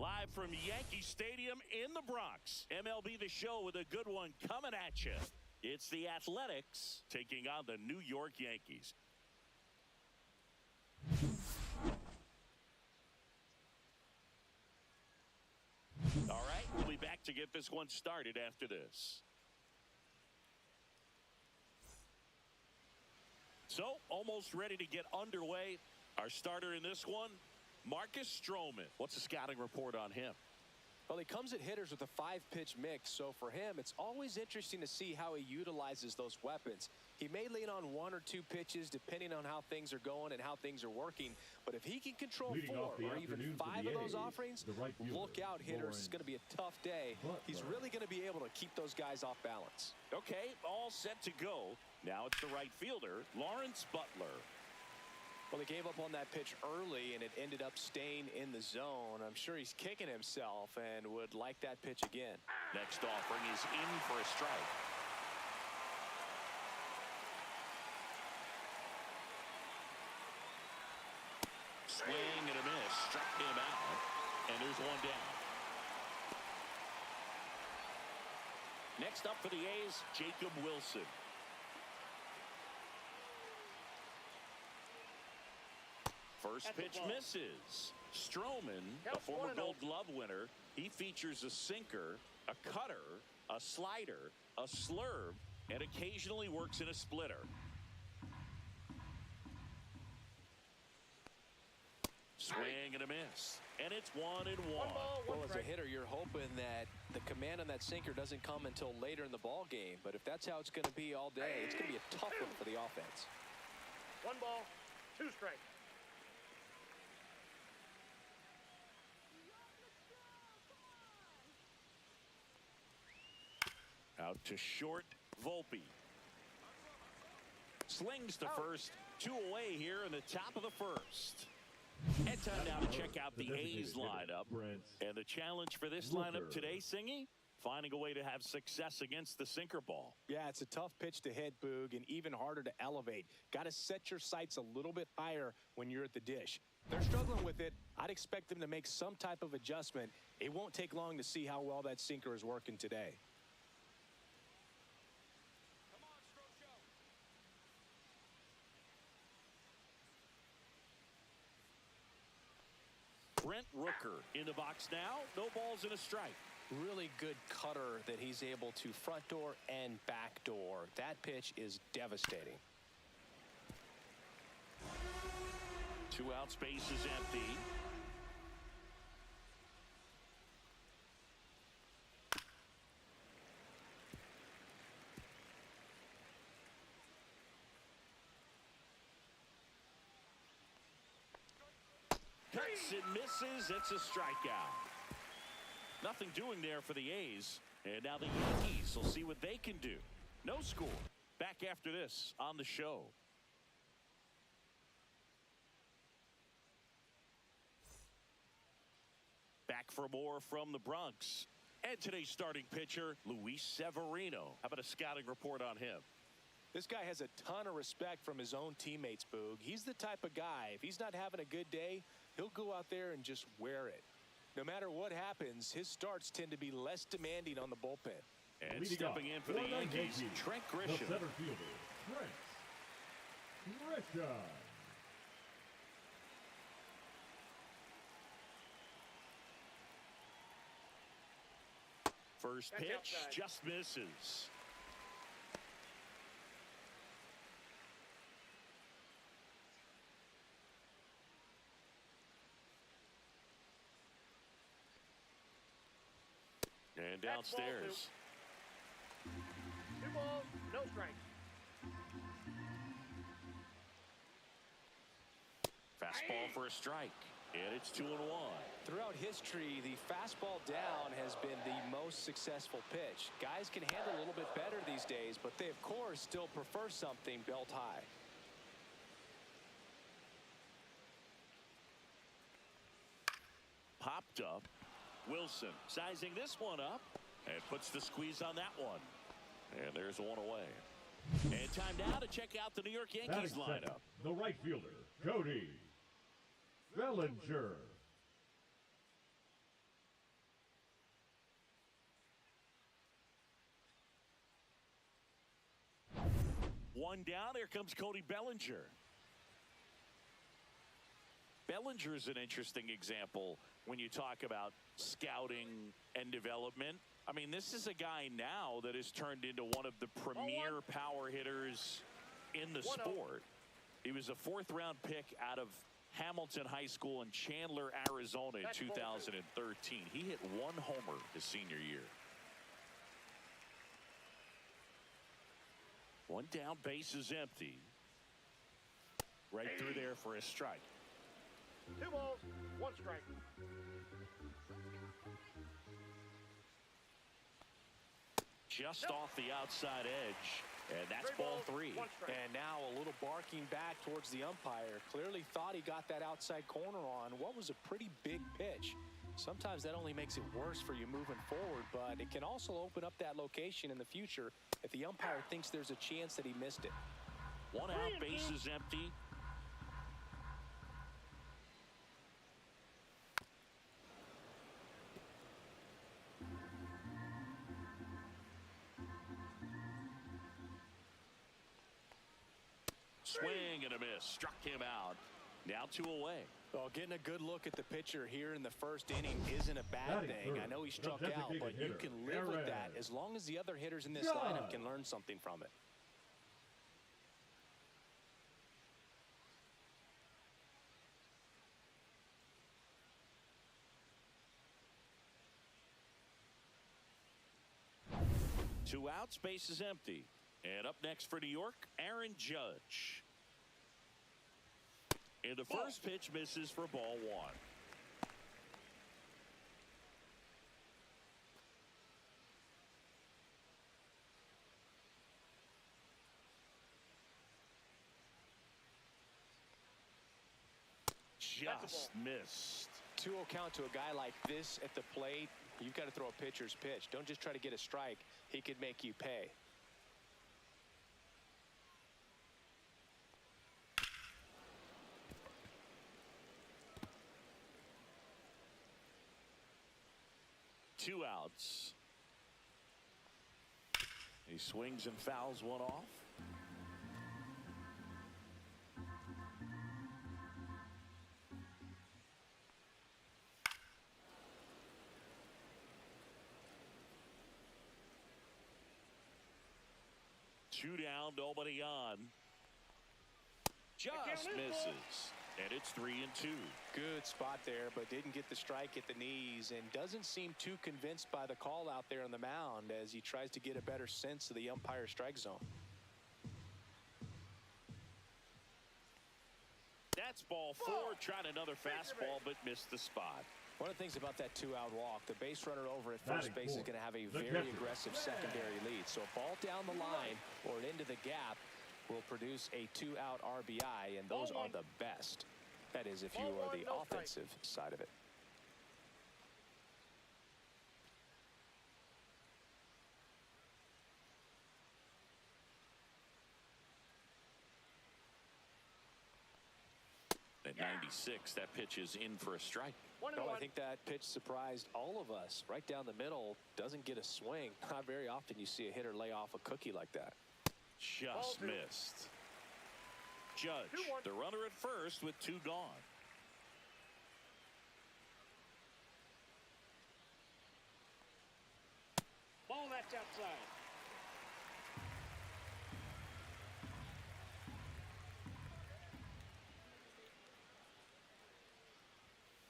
Live from Yankee Stadium in the Bronx. MLB The Show with a good one coming at you. It's the Athletics taking on the New York Yankees. All right, we'll be back to get this one started after this. So, almost ready to get underway. Our starter in this one, Marcus Stroman. What's the scouting report on him? Well, he comes at hitters with a 5-pitch mix, so for him, it's always interesting to see how he utilizes those weapons. He may lean on 1 or 2 pitches depending on how things are going and how things are working, but if he can control 4 or even 5 of those offerings, look out, hitters. It's going to be a tough day. He's really going to be able to keep those guys off balance. Okay, all set to go. Now it's the right fielder, Lawrence Butler. Well, he gave up on that pitch early, and it ended up staying in the zone. I'm sure he's kicking himself and would like that pitch again. Next offering is in for a strike. Swing and a miss. Struck him out. And there's one down. Next up for the A's, Jacob Wilson. First pitch misses. Stroman, a former Gold Glove winner, he features a sinker, a cutter, a slider, a slurve, and occasionally works in a splitter. Swing and a miss. And it's 1-1. Well, as a hitter, you're hoping that the command on that sinker doesn't come until later in the ball game. But if that's how it's going to be all day, it's going to be a tough one for the offense. 1 ball, 2 strikes. Out to short, Volpe. Slings to first. 2 away here in the top of the first. And time now to check out the A's lineup. And the challenge for this lineup today, Singy, finding a way to have success against the sinker ball. Yeah, it's a tough pitch to hit, Boog, and even harder to elevate. Got to set your sights a little bit higher when you're at the dish. They're struggling with it. I'd expect them to make some type of adjustment. It won't take long to see how well that sinker is working today. Brent Rooker in the box now. No balls and a strike. Really good cutter that he's able to front door and back door. That pitch is devastating. 2 outs, base is empty. Cuts and misses. It's a strikeout. Nothing doing there for the A's. And now the Yankees will see what they can do. No score. Back after this on the show. Back for more from the Bronx. And today's starting pitcher, Luis Severino. How about a scouting report on him? This guy has a ton of respect from his own teammates, Boog. He's the type of guy, if he's not having a good day, he'll go out there and just wear it. No matter what happens, his starts tend to be less demanding on the bullpen. And stepping in for the Yankees, Trent Grisham. The center fielder, Trent Grisham. First pitch just misses. And downstairs. 2 balls, no strikes. Fastball for a strike. And it's 2-1. Throughout history, the fastball down has been the most successful pitch. Guys can handle a little bit better these days, but they, of course, still prefer something belt high. Popped up. Wilson sizing this one up and puts the squeeze on that one. And there's 1 away. And time now to check out the New York Yankees lineup. The right fielder, Cody Bellinger. One down. Here comes Cody Bellinger. Bellinger is an interesting example when you talk about scouting and development. I mean, this is a guy now that has turned into one of the premier power hitters in the sport. He was a fourth-round pick out of Hamilton High School in Chandler, Arizona in 2013. He hit one homer his senior year. One down, base is empty. Right through there for a strike. 2 balls, 1 strike. Just off the outside edge, and that's ball 3. And now a little barking back towards the umpire. Clearly thought he got that outside corner on what was a pretty big pitch. Sometimes that only makes it worse for you moving forward, but it can also open up that location in the future if the umpire thinks there's a chance that he missed it. One out, base is empty. Swing and a miss. Struck him out. Now 2 away. Well, getting a good look at the pitcher here in the first inning isn't a bad thing. I know he struck out, but you can live with that as long as the other hitters in this lineup can learn something from it. Two outs, base is empty. And up next for New York, Aaron Judge. And the first pitch misses for ball 1. Just missed. 2-0 count to a guy like this at the plate. You've got to throw a pitcher's pitch. Don't just try to get a strike. He could make you pay. Two outs. He swings and fouls one off. Two down, nobody on. Just misses. And it's 3-2. Good spot there, but didn't get the strike at the knees and doesn't seem too convinced by the call out there on the mound as he tries to get a better sense of the umpire strike zone. That's ball 4. Tried another fastball, but missed the spot. One of the things about that 2-out walk, the base runner over at first base is going to have a very aggressive secondary lead. So a ball down the line or into the gap will produce a 2-out RBI, and those are the best. That is, if you are the offensive side of it. At 96, that pitch is in for a strike. No, I think that pitch surprised all of us. Right down the middle, doesn't get a swing. Not very often you see a hitter lay off a cookie like that. Just missed. Judge, the runner at first with 2 gone. Ball that's outside.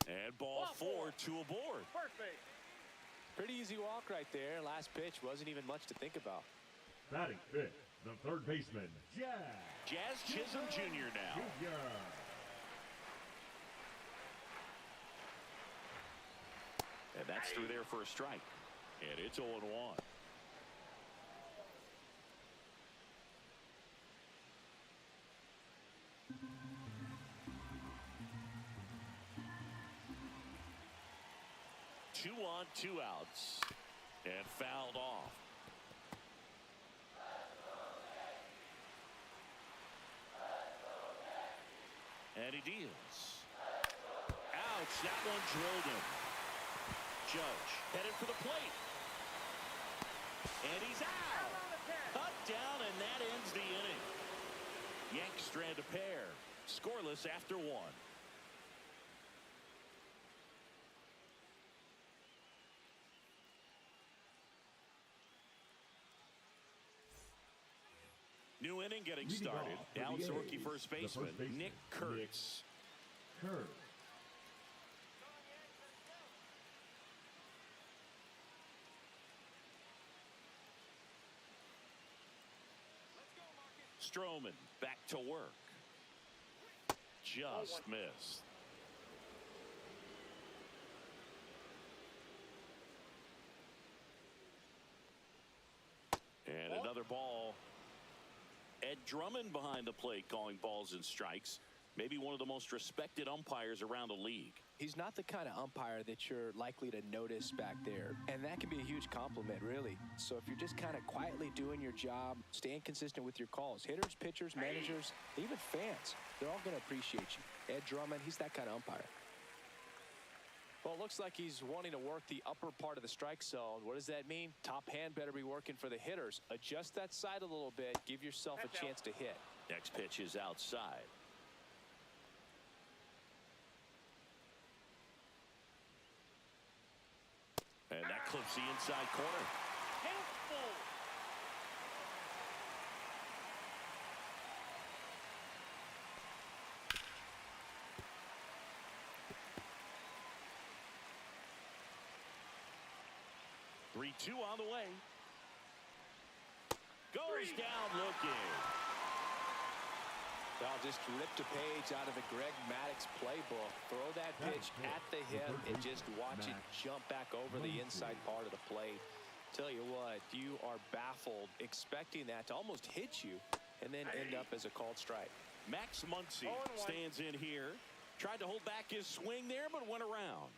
And ball 4, 2 aboard. First base. Pretty easy walk right there. Last pitch wasn't even much to think about. Batting fifth, the third baseman, Jazz Chisholm Jr. now. And that's through there for a strike. And it's 0-1. Two on, 2 outs. And fouled off. And he deals. Ouch, that one drilled him. Judge headed for the plate. And he's out. Cut down, and that ends the inning. Yanks strand a pair. Scoreless after one. New inning getting started. Now it's the rookie first baseman, Nick Kurtz. Stroman back to work. Just missed. And another ball. Ed Drummond behind the plate calling balls and strikes. Maybe one of the most respected umpires around the league. He's not the kind of umpire that you're likely to notice back there. And that can be a huge compliment, really. So if you're just kind of quietly doing your job, staying consistent with your calls, hitters, pitchers, managers, even fans, they're all going to appreciate you. Ed Drummond, he's that kind of umpire. Well, it looks like he's wanting to work the upper part of the strike zone. What does that mean? Top hand better be working for the hitters. Adjust that side a little bit. Give yourself a chance to hit. Next pitch is outside. And that clips the inside corner. Helpful. Three-two on the way. Goes down looking. Well, just ripped a page out of the Greg Maddux playbook. Throw that pitch at the hip and just watch it jump back over the inside part of the plate. Tell you what, you are baffled expecting that to almost hit you and then end up as a called strike. Max Muncy stands in here. Tried to hold back his swing there, but went around.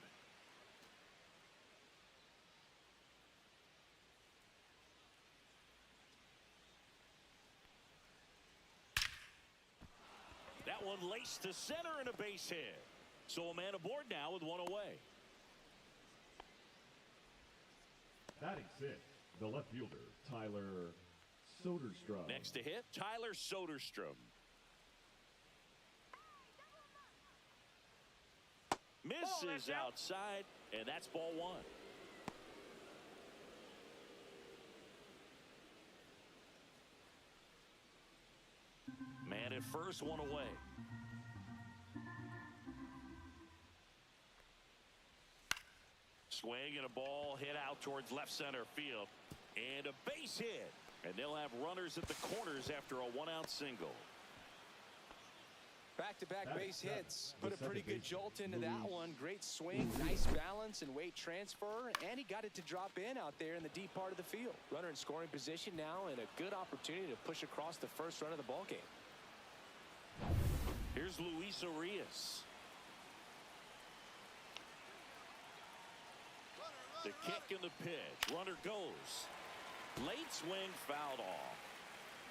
That one laced to center and a base hit. So a man aboard now with one away. Batting sixth, the left fielder, Tyler Soderstrom. Next to hit, Tyler Soderstrom. Misses outside, and that's ball one. Man at first, one away. Swing and a ball hit out towards left center field. And a base hit. And they'll have runners at the corners after a one-out single. Back-to-back base hits. Put a pretty good jolt into that one. Great swing, nice balance and weight transfer. And he got it to drop in out there in the deep part of the field. Runner in scoring position now and a good opportunity to push across the first run of the ballgame. Here's Luis Urias. The kick and the pitch. Runner goes. Late swing fouled off.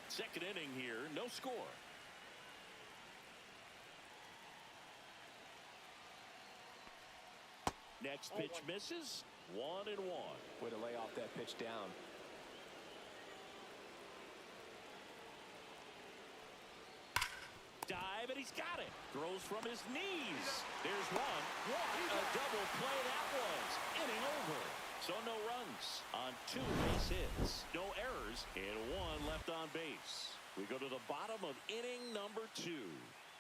Second inning here, no score. Next pitch misses. 1-1. Way to lay off that pitch down. Dive, and he's got it. Throws from his knees. There's one. What a double play that was. Inning over. So no runs on 2 base hits. No errors, and 1 left on base. We go to the bottom of inning number 2.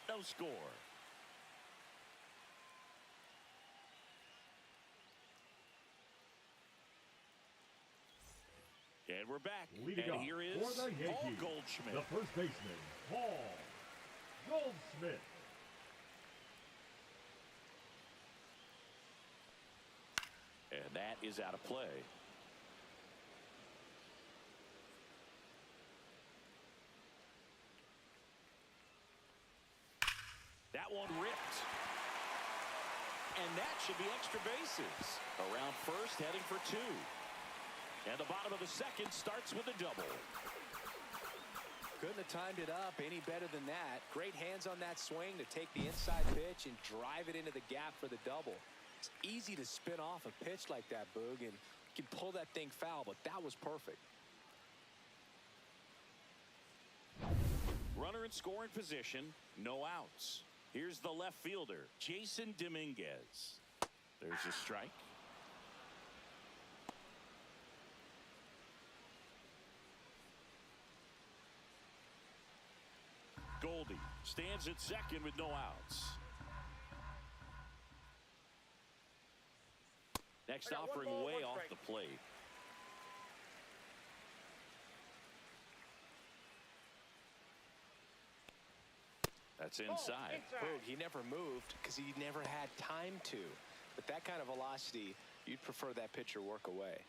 No score. And we're back. And here is Paul Goldschmidt. The first baseman, Paul Goldschmidt. And that is out of play. That one ripped. And that should be extra bases. Around first, heading for 2. And the bottom of the second starts with a double. Couldn't have timed it up any better than that. Great hands on that swing to take the inside pitch and drive it into the gap for the double. It's easy to spin off a pitch like that, Boog, and you can pull that thing foul, but that was perfect. Runner in scoring position, no outs. Here's the left fielder, Jason Dominguez. There's a strike. Goldie stands at second with no outs. Next offering way off the plate. That's inside. He never moved because he never had time to. With that kind of velocity, you'd prefer that pitcher work away.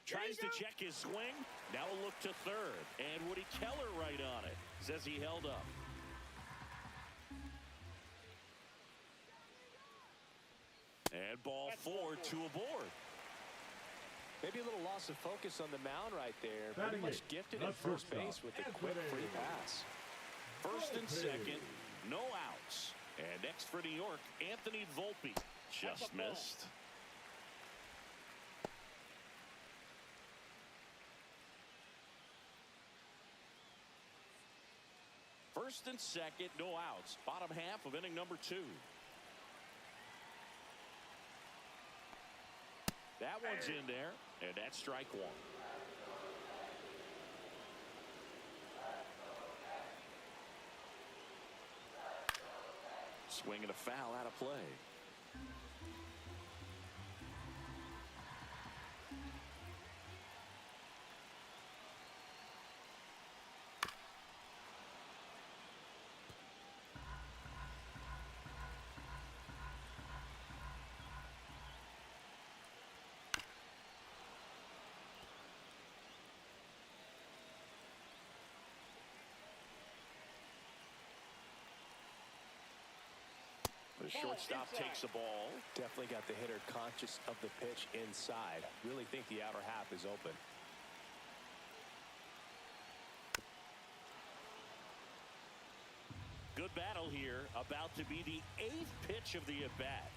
Tries to check his swing. Now a look to third. And Woody Keller right on it. Says he held up. And ball 4, 2 aboard. Maybe a little loss of focus on the mound right there. Pretty much gifted at first base with a quick free pass. First and second, no outs. And next for New York, Anthony Volpe. Just missed. First and second, no outs. Bottom half of inning number 2. That one's in there, and that's strike 1. Swing and a foul out of play. The shortstop takes the ball. Definitely got the hitter conscious of the pitch inside. Really think the outer half is open. Good battle here. About to be the 8th pitch of the at-bat.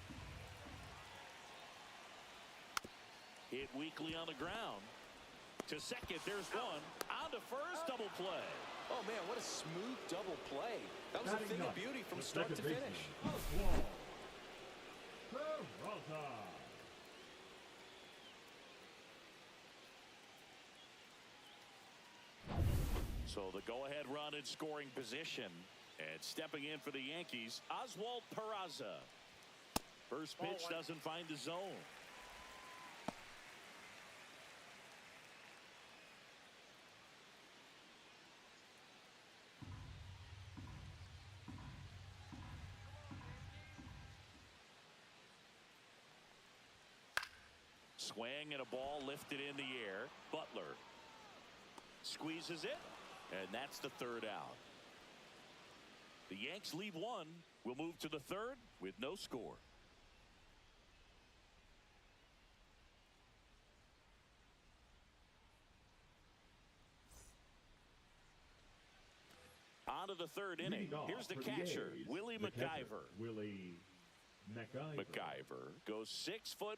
Hit weakly on the ground. To second, there's one. On to first, double play. Oh, man, what a smooth double play. That was a thing of beauty from start to finish. So the go-ahead run in scoring position. And stepping in for the Yankees, Oswald Peraza. First pitch doesn't find the zone. Swing and a ball lifted in the air. Butler squeezes it, and that's the 3rd out. The Yanks leave 1. We'll move to the 3rd with no score. On to the 3rd inning. Here's the catcher, Willie McIver. McIver goes 6'1",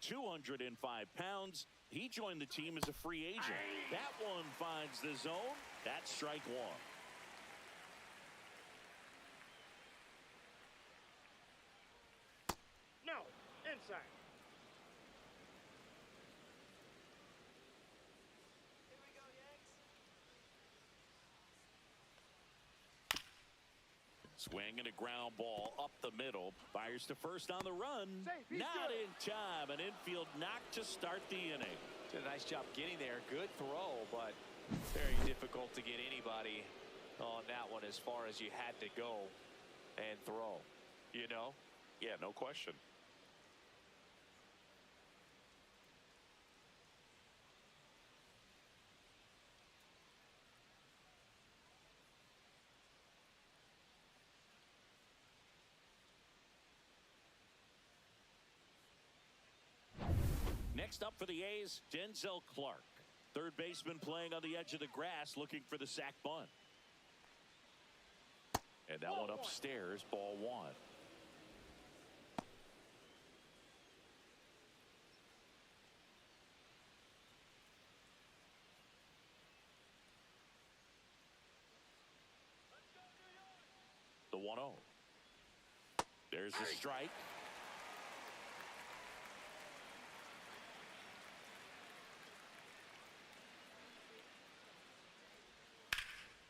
205 pounds. He joined the team as a free agent. That one finds the zone. That's strike 1. No, inside. Swing and a ground ball up the middle. Fires to first on the run. Not in time. An infield knock to start the inning. Did a nice job getting there. Good throw, but very difficult to get anybody on that one as far as you had to go and throw. You know? Yeah, no question. Next up for the A's, Denzel Clark. Third baseman playing on the edge of the grass looking for the sac bunt. And that one upstairs, ball 1. 1-0. There's the strike.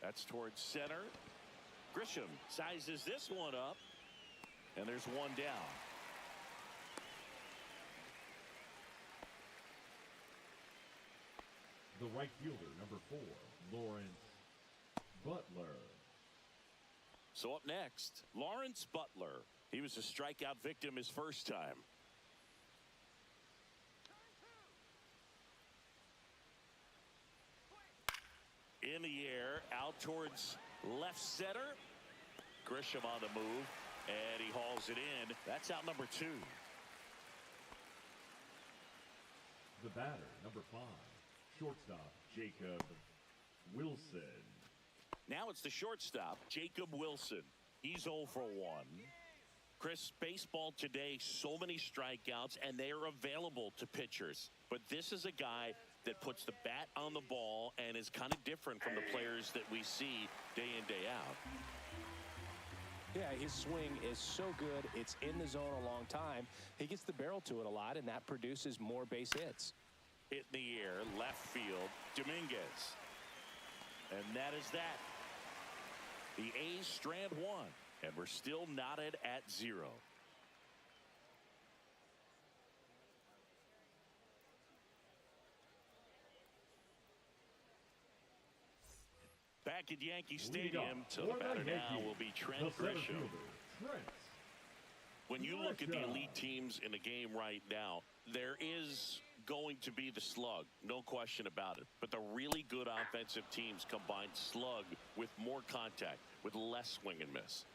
That's towards center. Grisham sizes this one up, and there's one down. The right fielder, number 4, Lawrence Butler. So up next, Lawrence Butler. He was a strikeout victim his first time. In the air, out towards left center. Grisham on the move, and he hauls it in. That's out number 2. The batter, number 5, shortstop, Jacob Wilson. Now it's the shortstop, Jacob Wilson. He's 0 for 1. Chris, baseball today, so many strikeouts, and they are available to pitchers. But this is a guy that puts the bat on the ball and is kind of different from the players that we see day in, day out. Yeah, his swing is so good. It's in the zone a long time. He gets the barrel to it a lot, and that produces more base hits. Hit in the air, left field, Dominguez. And that is that. The A's strand 1, and we're still knotted at 0. Back at Yankee Stadium, to the batter now will be Trent Grisham. When you look at the elite teams in the game right now, there is going to be the slug, no question about it. But the really good offensive teams combine slug with more contact, with less swing and miss.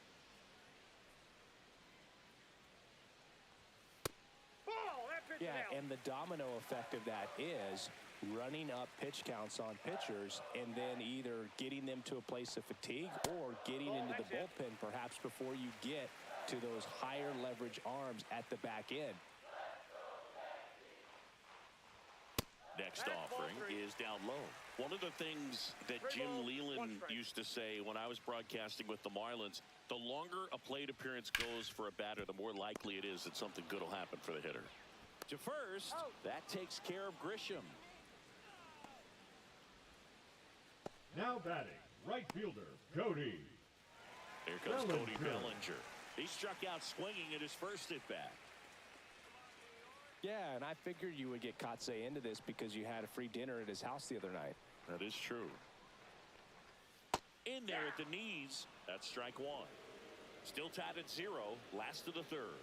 Yeah, and the domino effect of that is running up pitch counts on pitchers and then either getting them to a place of fatigue or getting into the bullpen perhaps before you get to those higher leverage arms at the back end. Next offering is down low. One of the things that Jim Leland used to say when I was broadcasting with the Marlins, the longer a plate appearance goes for a batter, the more likely it is that something good will happen for the hitter. To first, that takes care of Grisham. Now batting, right fielder, Cody. Here comes Cody Bellinger. He struck out swinging at his first at-bat. Yeah, and I figured you would get Kotsay into this because you had a free dinner at his house the other night. That is true. In there at the knees, that's strike 1. Still tied at 0, last of the 3rd.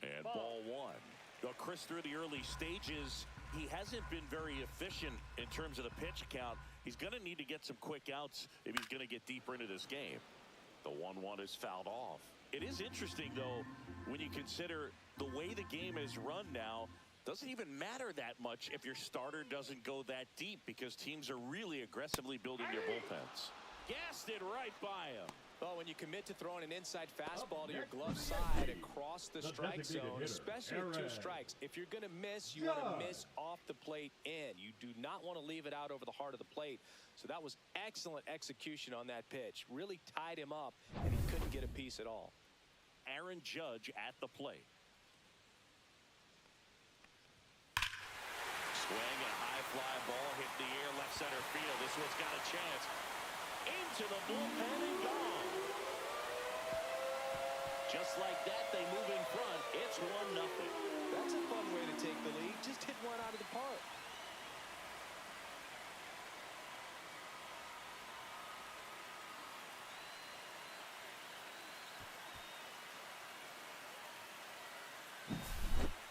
And ball 1. Well, Chris, through the early stages, he hasn't been very efficient in terms of the pitch count. He's going to need to get some quick outs if he's going to get deeper into this game. The 1-1 is fouled off. It is interesting, though, when you consider the way the game is run now, doesn't even matter that much if your starter doesn't go that deep because teams are really aggressively building their bullpens. Gassed it right by him. Well, when you commit to throwing an inside fastball to your glove side across the strike zone, especially with 2 strikes, if you're going to miss, you want to miss off the plate in. You do not want to leave it out over the heart of the plate. So that was excellent execution on that pitch. Really tied him up, and he couldn't get a piece at all. Aaron Judge at the plate. Swing and a high fly ball hit the air left center field. This one's got a chance. Into the bullpen and gone. Just like that, they move in front. It's 1-0. That's a fun way to take the lead. Just hit one out of the park.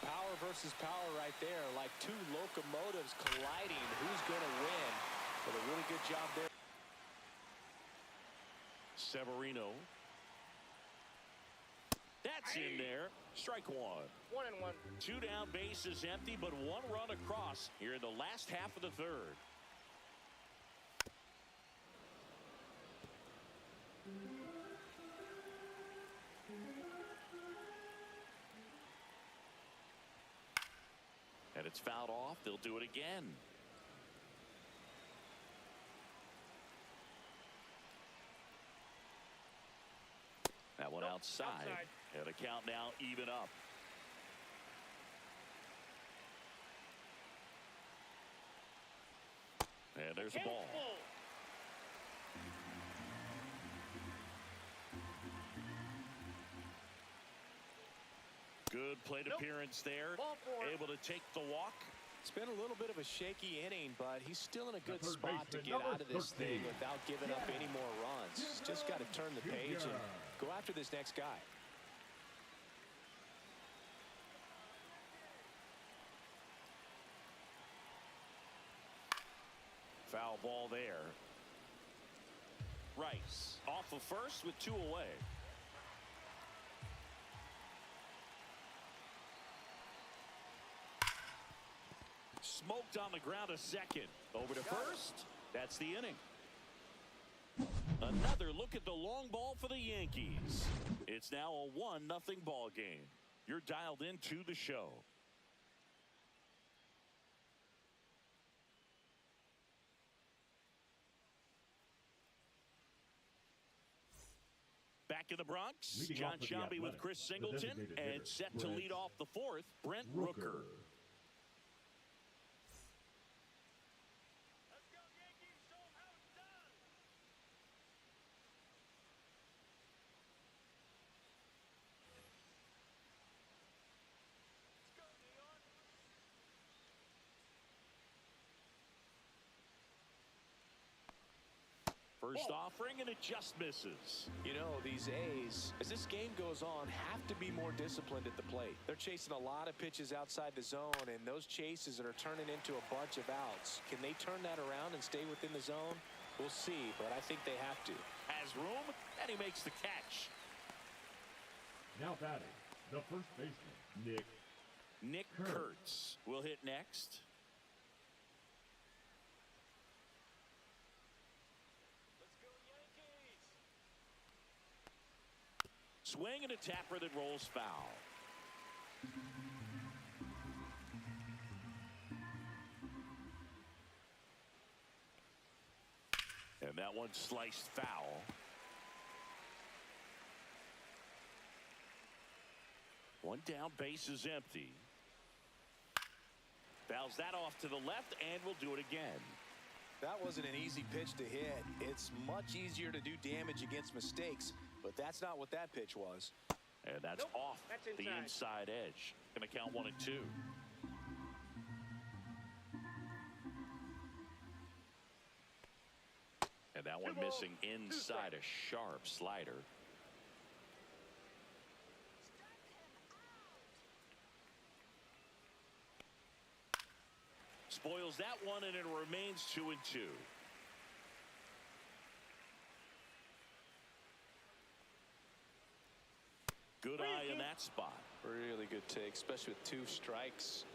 Power versus power right there, like 2 locomotives colliding. Who's going to win? But a really good job there. Severino. That's in there. Strike 1. 1-1. 2 down, bases empty, but 1 run across here in the last half of the 3rd. And it's fouled off. They'll do it again. outside. And the count now even up. And there's a ball. Good plate appearance there. Able to take the walk. It's been a little bit of a shaky inning, but he's still in a good spot to get out of this thing without giving up any more runs. He's just got to turn the page and go after this next guy. Foul ball there. Rice off of first with 2 away. Smoked on the ground a second. Over to first. That's the inning. Another look at the long ball for the Yankees. It's now a 1-0 ball game. You're dialed into the show. Back in the Bronx, John Shelby with Chris Singleton, and set to lead off the 4th, Brent Rooker. First offering, and it just misses. You know, these A's, as this game goes on, have to be more disciplined at the plate. They're chasing a lot of pitches outside the zone, and those chases are turning into a bunch of outs. Can they turn that around and stay within the zone? We'll see, but I think they have to. Has room, and he makes the catch. Now batting, the first baseman, Nick Kurtz will hit next. Swing and a tapper that rolls foul. And that one sliced foul. One down, base is empty. Fouls that off to the left and will do it again. That wasn't an easy pitch to hit. It's much easier to do damage against mistakes, but that's not what that pitch was. And that's off the inside edge. Going to count 1 and 2. And that one missing inside a sharp slider. Spoils that one, and it remains 2 and 2. Good eye in that spot. Really good take, especially with 2 strikes.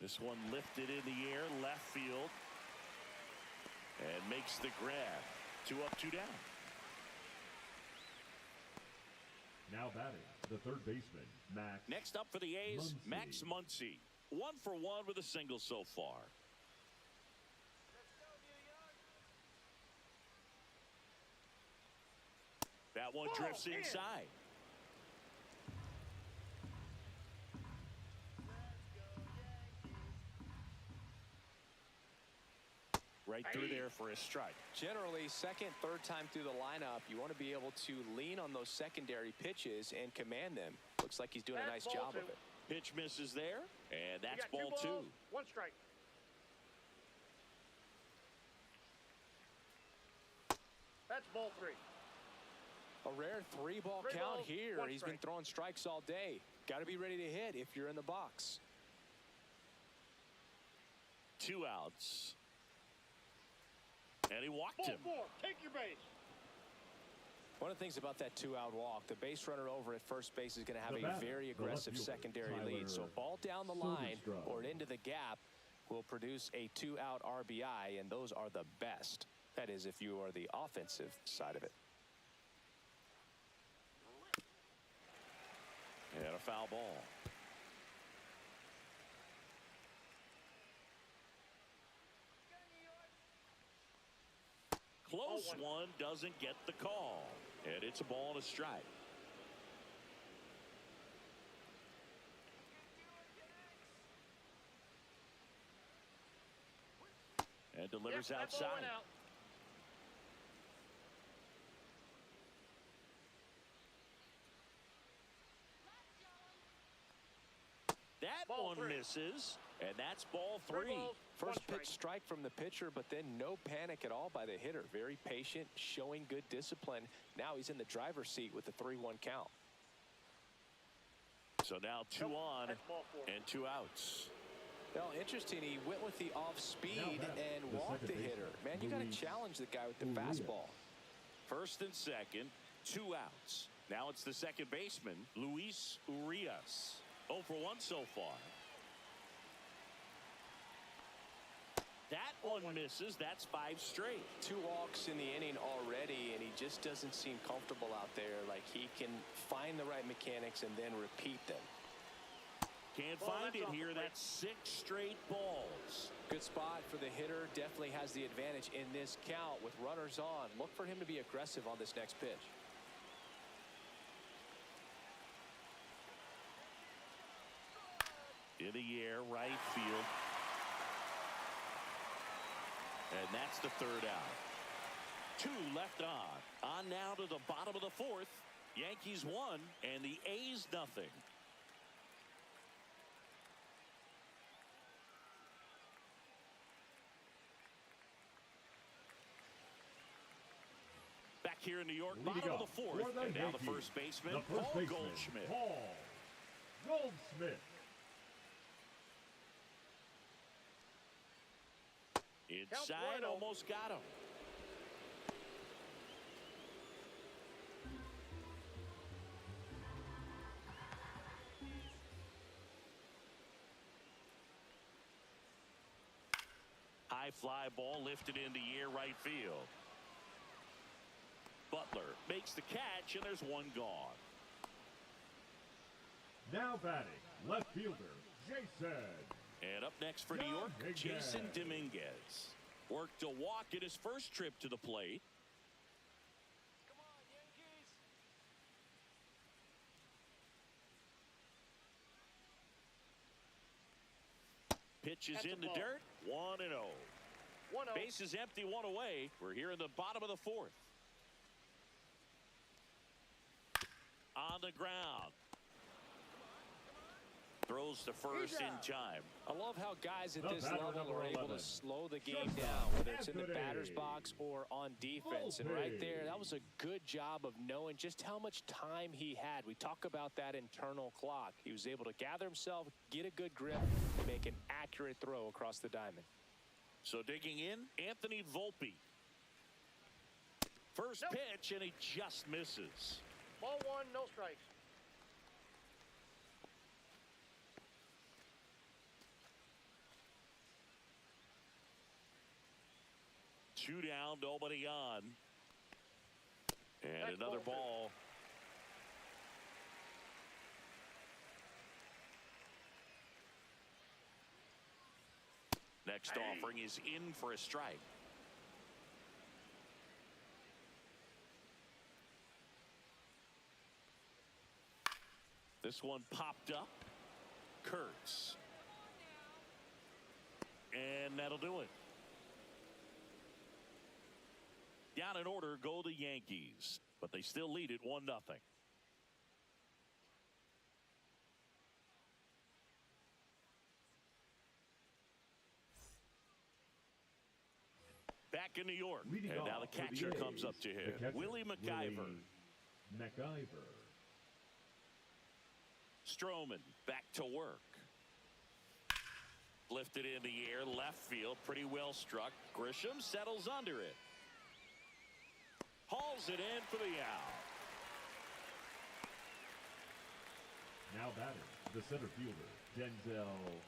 This one lifted in the air, left field, and makes the grab. 2 up, 2 down. Now batting, the third baseman, Max. Next up for the A's, Max Muncy. 1 for 1 with a single so far. That one drifts inside. Right through there for a strike. Generally, second, third time through the lineup, you want to be able to lean on those secondary pitches and command them. Looks like he's doing a nice job of it. Pitch misses there, and that's ball 2. 1 strike. That's ball 3. A rare 3-ball count here. He's been throwing strikes all day. Got to be ready to hit if you're in the box. 2 outs. And he walked him. Ball 4. Take your base. One of the things about that 2-out walk, the base runner over at first base is going to have a very aggressive secondary lead. So ball down the line or into the gap will produce a 2-out RBI, and those are the best. That is, if you are the offensive side of it. And a foul ball. close one doesn't get the call. And it's a ball and a strike. And delivers outside. That one misses, and that's ball 3. First pitch strike from the pitcher, but then no panic at all by the hitter. Very patient, showing good discipline. Now he's in the driver's seat with the 3-1 count. So now 2 on and 2 outs. Well, interesting. He went with the off speed and walked the hitter. Man, you got to challenge the guy with the fastball. First and second, 2 outs. Now it's the second baseman, Luis Urias. 0 for 1 so far. That one misses. That's 5 straight. 2 walks in the inning already, and he just doesn't seem comfortable out there. Like he can find the right mechanics and then repeat them. Can't find it here. That's 6 straight balls. Good spot for the hitter. Definitely has the advantage in this count with runners on. Look for him to be aggressive on this next pitch. In the air, right field. And that's the 3rd out. 2 left on. On now to the bottom of the 4th. Yankees 1 and the A's nothing. Back here in New York, bottom of the 4th. And now the first baseman, Paul Goldschmidt. Paul Goldschmidt. Inside, almost got him. High fly ball lifted in the air, right field. Butler makes the catch, and there's 1 gone. Now batting, left fielder, Jason. And up next for New York, Jason Dominguez. Worked a walk in his first trip to the plate. Come on, Yankees. Pitch is in the dirt. 1-0. Base is empty, 1 away. We're here in the bottom of the 4th. On the ground. Throws to first in time. I love how guys at this level are able to slow the game down, whether it's in the batter's box or on defense. And right there, that was a good job of knowing just how much time he had. We talk about that internal clock. He was able to gather himself, get a good grip, make an accurate throw across the diamond. So digging in, Anthony Volpe. First pitch, and he just misses. Ball 1, no strikes. Two down, nobody on. And another ball. Next offering is in for a strike. This one popped up. Kurtz. And that'll do it. Down in order go the Yankees, but they still lead it 1-0. Back in New York, and now the catcher comes up to him. Willie McIver. Stroman back to work. Lifted in the air, left field, pretty well struck. Grisham settles under it. Hauls it in for the out. Now batting, the center fielder,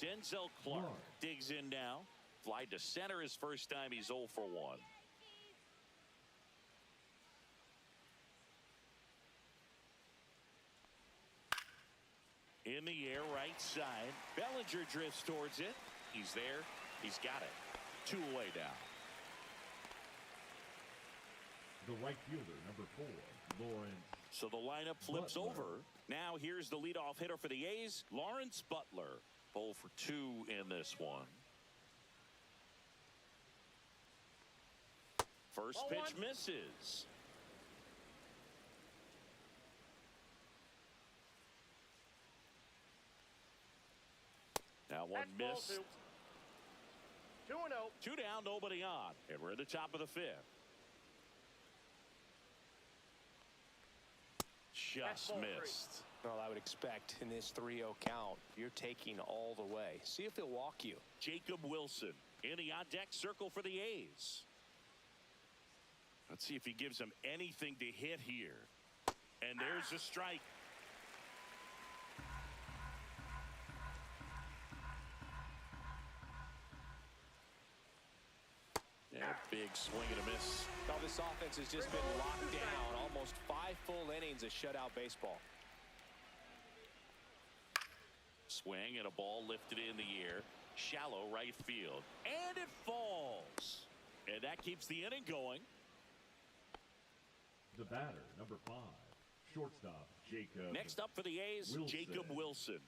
Denzel Clark digs in now. Fly to center his first time. He's 0 for 1. In the air, right side. Bellinger drifts towards it. He's there. He's got it. 2 away now. The right fielder, number 4, Lawrence. So the lineup flips Butler. over. Now here's the leadoff hitter for the A's, Lawrence Butler. 0 for 2 in this one. First pitch misses. Now one That's missed. 2-0. 2 down, nobody on. And we're at the top of the 5th. Just missed. Well, I would expect in this 3-0 count, you're taking all the way. See if he'll walk you. Jacob Wilson in the on-deck circle for the A's. Let's see if he gives them anything to hit here. And there's a strike. Yeah, big swing and a miss. Now this offense has just been locked down. Almost 5 full innings of shutout baseball. Swing and a ball lifted in the air. Shallow right field. And it falls. And that keeps the inning going. The batter, number 5, shortstop, Jacob. Next up for the A's, Wilson. Jacob Wilson.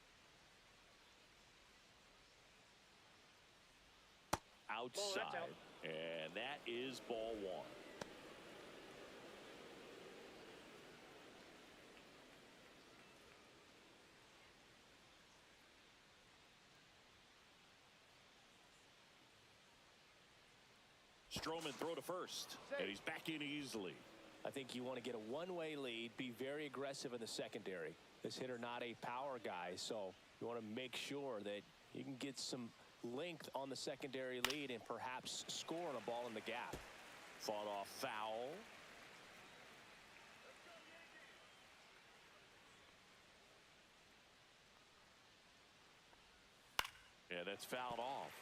Outside. Out. And that is ball 1. Stroman throw to first. And he's back in easily. I think you want to get a one-way lead, be very aggressive in the secondary. This hitter not a power guy, so you want to make sure that you can get some length on the secondary lead and perhaps score on a ball in the gap. Fought off foul. Yeah, that's fouled off.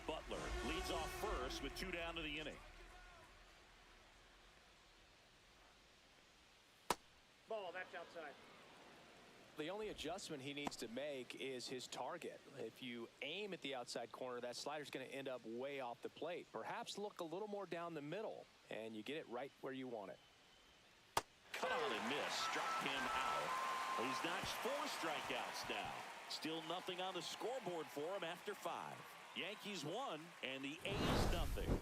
Butler leads off first with 2 down to the inning. Ball, that's outside. The only adjustment he needs to make is his target. If you aim at the outside corner, that slider's going to end up way off the plate. Perhaps look a little more down the middle, and you get it right where you want it. Cut on and miss. Struck him out. He's notched 4 strikeouts now. Still nothing on the scoreboard for him after 5. Yankees 1 and the A's nothing.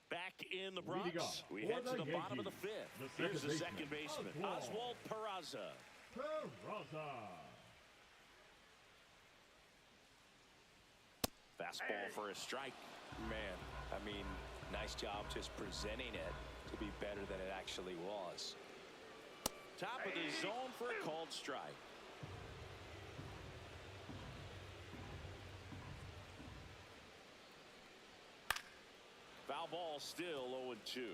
Back in the Bronx, we head to the bottom of the 5th. Here's the second baseman, Oswald Peraza. Fastball for a strike. Man, I mean, nice job just presenting it to be better than it actually was. Top of the zone for a called strike. Foul ball still 0-2.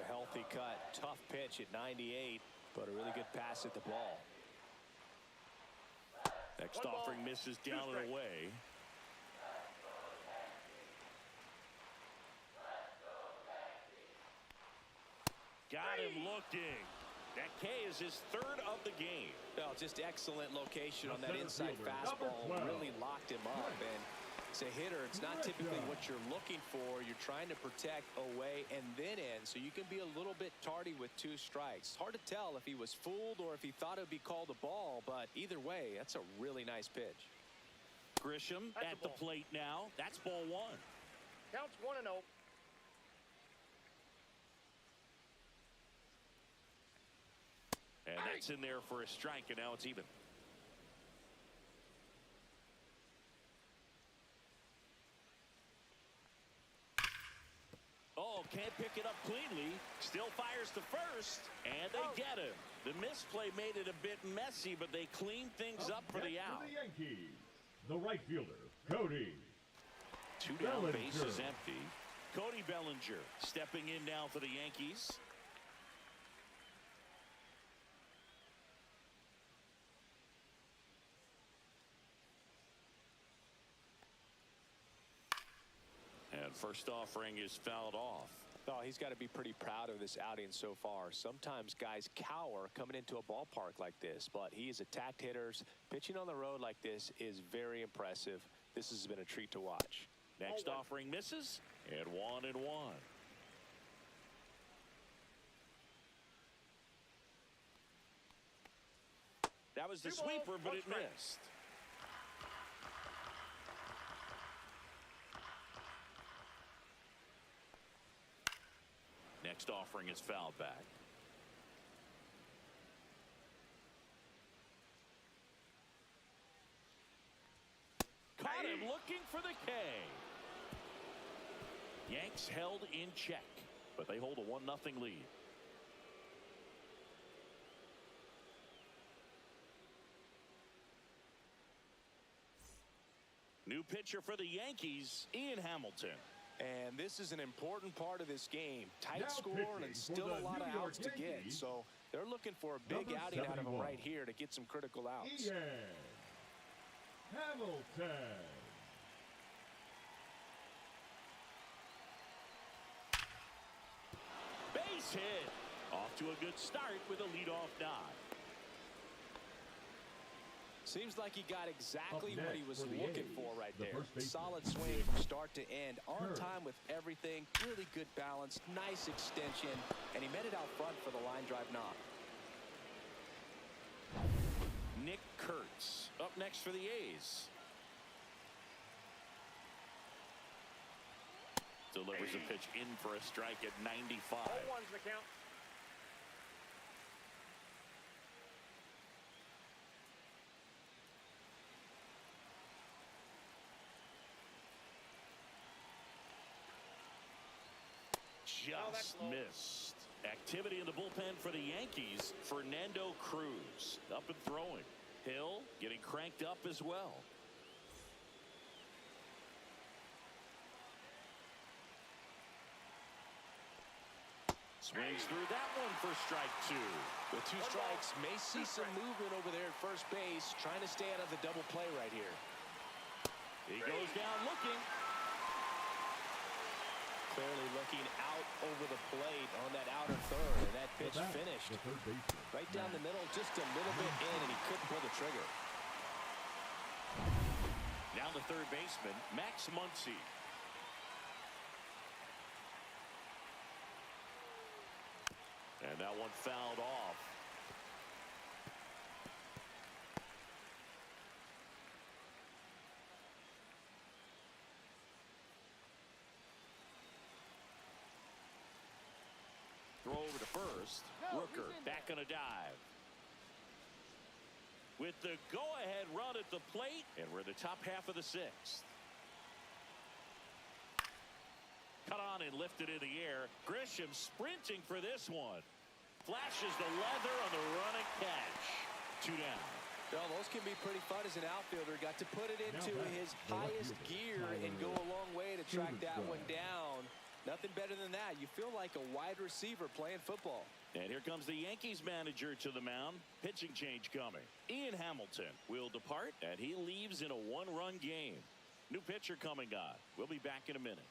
A healthy cut, tough pitch at 98, but a really good pass at the ball. Next offering misses down and away. Got him looking. That K is his 3rd of the game. Oh, just excellent location on that inside fastball. Really locked him up. And as a hitter, it's not typically what you're looking for. You're trying to protect away and then in, so you can be a little bit tardy with 2 strikes. Hard to tell if he was fooled or if he thought it would be called a ball, but either way, that's a really nice pitch. Grisham at the plate now. That's ball 1. Counts 1-0. And that's in there for a strike, and now it's even. Oh, can't pick it up cleanly. Still fires to first, and they get him. The misplay made it a bit messy, but they cleaned things up for the out. For the Yankees, the right fielder, Cody. 2 down, base is empty. Cody Bellinger stepping in now for the Yankees. And first offering is fouled off. Oh, he's got to be pretty proud of this outing so far. Sometimes guys cower coming into a ballpark like this, but he has attacked hitters. Pitching on the road like this is very impressive. This has been a treat to watch. Next offering misses, and 1-1. That was the sweeper, but it missed. Next offering is fouled back. Caught him looking for the K. Yanks held in check, but they hold a 1-0 lead. New pitcher for the Yankees, Ian Hamilton. And this is an important part of this game. Tight score and still a lot of outs to get. So they're looking for a big outing out of him right here to get some critical outs. Ian Hamilton. Base hit. Off to a good start with a leadoff dive. Seems like he got exactly what he was for the looking A's, for right the there. first baseman. Solid swing from start to end. On time with everything. Really good balance. Nice extension. And he met it out front for the line drive knock. Nick Kurtz up next for the A's. Delivers a pitch in for a strike at 95. 0-1's the count. Just missed. Activity in the bullpen for the Yankees. Fernando Cruz up and throwing. Hill getting cranked up as well. Swings through that one for strike 2. With 2 strikes, may see some movement over there at first base. Trying to stay out of the double play right here. He goes down looking. Clearly looking out over the plate on that outer third, and that pitch finished right down the middle, just a little bit in, and he couldn't pull the trigger. Down the third baseman, Max Muncy. And that one fouled off. Throw over to first. Rooker back on a dive. With the go-ahead run at the plate, and we're in the top half of the 6th. Cut on and lifted in the air. Grisham sprinting for this one. Flashes the leather on the running catch. 2 down. Well, those can be pretty fun as an outfielder. Got to put it into his highest gear and go a long way to track that one down. Nothing better than that. You feel like a wide receiver playing football. And here comes the Yankees manager to the mound. Pitching change coming. Ian Hamilton will depart, and he leaves in a 1-run game. New pitcher coming on. We'll be back in a minute.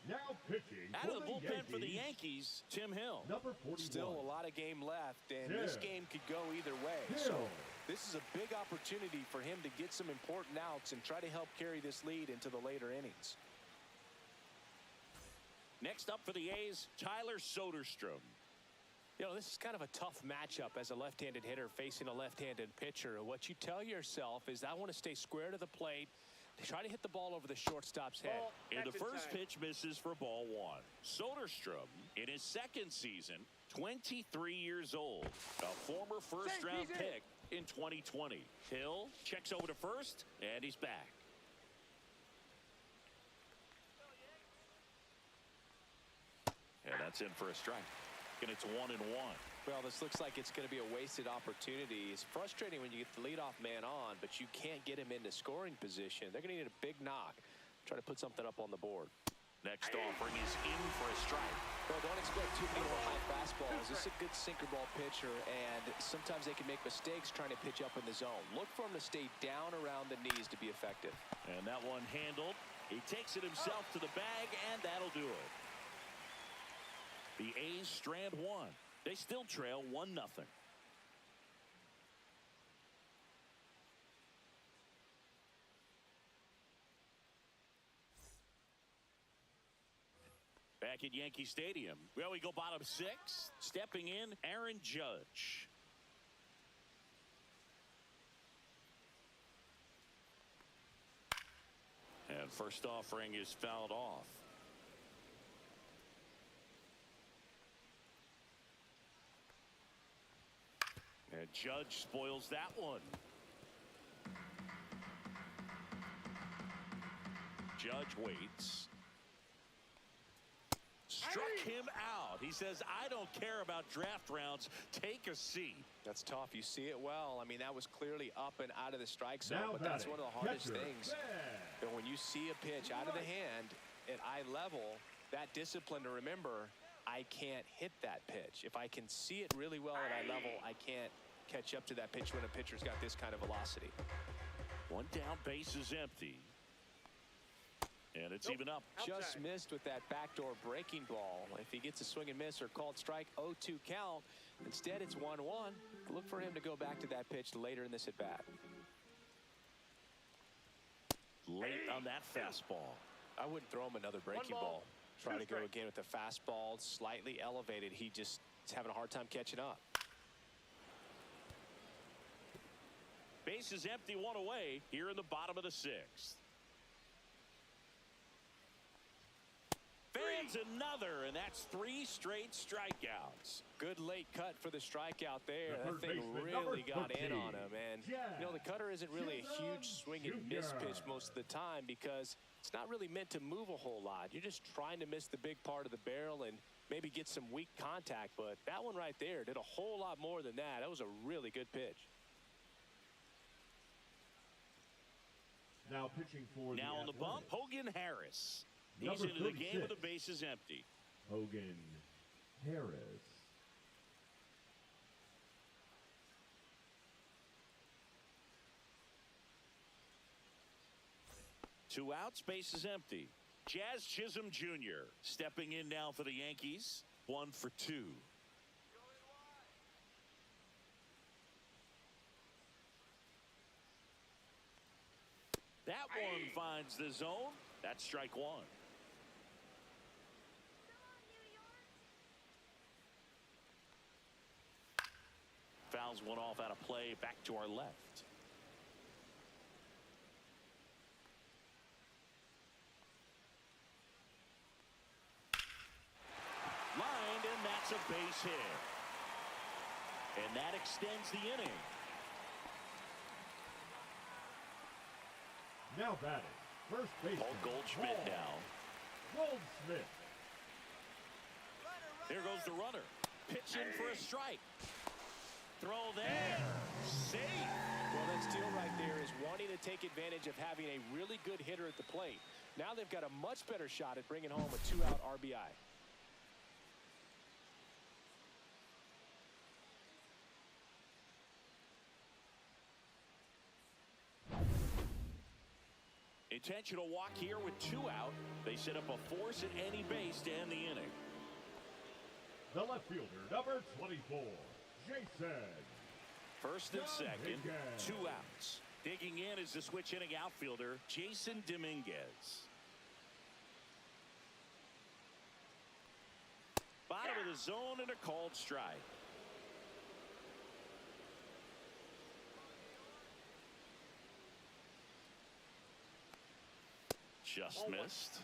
Now pitching out of the bullpen for the Yankees, Tim Hill. Number 41. Still a lot of game left, and this game could go either way. So this is a big opportunity for him to get some important outs and try to help carry this lead into the later innings. Next up for the A's, Tyler Soderstrom. You know, this is kind of a tough matchup as a left-handed hitter facing a left-handed pitcher. What you tell yourself is, I want to stay square to the plate, try to hit the ball over the shortstop's head. And the first pitch misses for ball 1. Soderstrom, in his 2nd season, 23 years old, a former first-round pick in 2020. Hill checks over to first, and he's back. And that's in for a strike. And it's 1-1. Well, this looks like it's going to be a wasted opportunity. It's frustrating when you get the leadoff man on, but you can't get him into scoring position. They're going to need a big knock. Try to put something up on the board. Next offering is in for a strike. Well, don't expect too many more high fastballs. This is a good sinker ball pitcher, and sometimes they can make mistakes trying to pitch up in the zone. Look for him to stay down around the knees to be effective. And that one handled He takes it himself to the bag, and that'll do it. The A's strand one. They still trail 1-0. Back at Yankee Stadium. Well, we go bottom 6. Stepping in, Aaron Judge. And first offering is fouled off. And Judge spoils that one. Judge waits. Struck him out. He says, I don't care about draft rounds. Take a seat. That's tough. You see it well. I mean, that was clearly up and out of the strike zone, but that's one of the hardest things. That when you see a pitch out of the hand at eye level, that discipline to remember, I can't hit that pitch. If I can see it really well at eye level, I can't catch up to that pitch when a pitcher's got this kind of velocity. One down, base is empty. And it's even up. Just missed with that backdoor breaking ball. If he gets a swing and miss or called strike, 0-2 count. Instead, it's 1-1. Look for him to go back to that pitch later in this at bat. Late on that fastball. I wouldn't throw him another breaking ball. Try to go again with the fastball, slightly elevated. He just is having a hard time catching up. Base is empty, 1 away here in the bottom of the 6th. Fans another, and that's 3 straight strikeouts. Good late cut for the strikeout there. That thing really got in on him. And, you know, the cutter isn't really a huge swing and miss pitch most of the time because it's not really meant to move a whole lot. You're just trying to miss the big part of the barrel and maybe get some weak contact. But that one right there did a whole lot more than that. That was a really good pitch. Now pitching for now on the bump, Hogan Harris. He's into the game with the bases empty. Hogan Harris. Two outs, bases empty. Jazz Chisholm Jr. stepping in now for the Yankees. 1 for 2. That one finds the zone. That's strike 1. Fouls one off out of play, back to our left. Lined, and that's a base hit. And that extends the inning. Now batting, first baseman. Paul Goldschmidt now. Goldschmidt. Here goes the runner. Pitch in for a strike. Throw there. Safe. Well, that steal right there is wanting to take advantage of having a really good hitter at the plate. Now they've got a much better shot at bringing home a 2-out RBI. Intentional walk here with 2 out. They set up a force at any base to end the inning. The left fielder, number 24, Jason. First and second, 2 outs. Digging in is the switch hitting outfielder, Jason Dominguez. Bottom of the zone and a called strike. Just missed.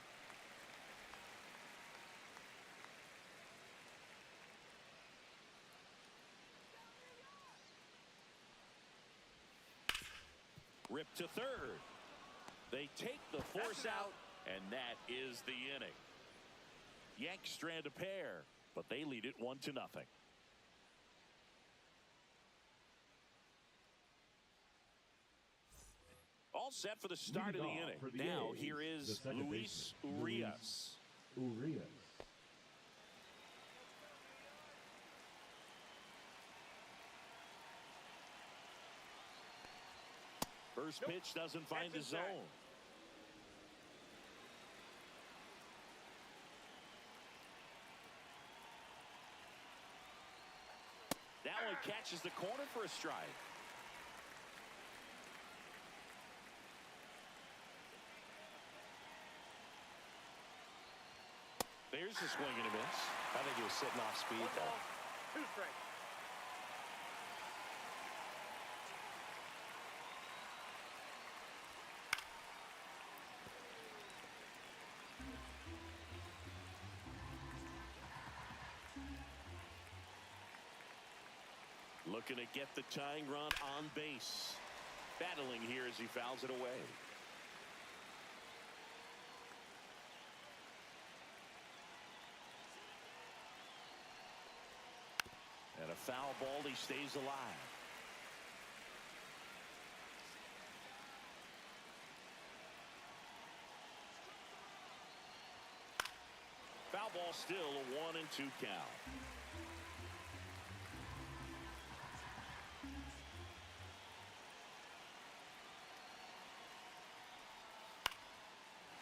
Ripped to third. They take the force out, and that is the inning. Yanks strand a pair, but they lead it 1-0. All set for the start of the inning. Now here is Luis Urias. First pitch doesn't find the zone. catches the corner for a strike. There's a swing and a miss. I think he was sitting off speed, 1 though. ball, 2 strikes. Looking to get the tying run on base. Battling here as he fouls it away. And a foul ball, he stays alive. Foul ball, still a 1-2 count.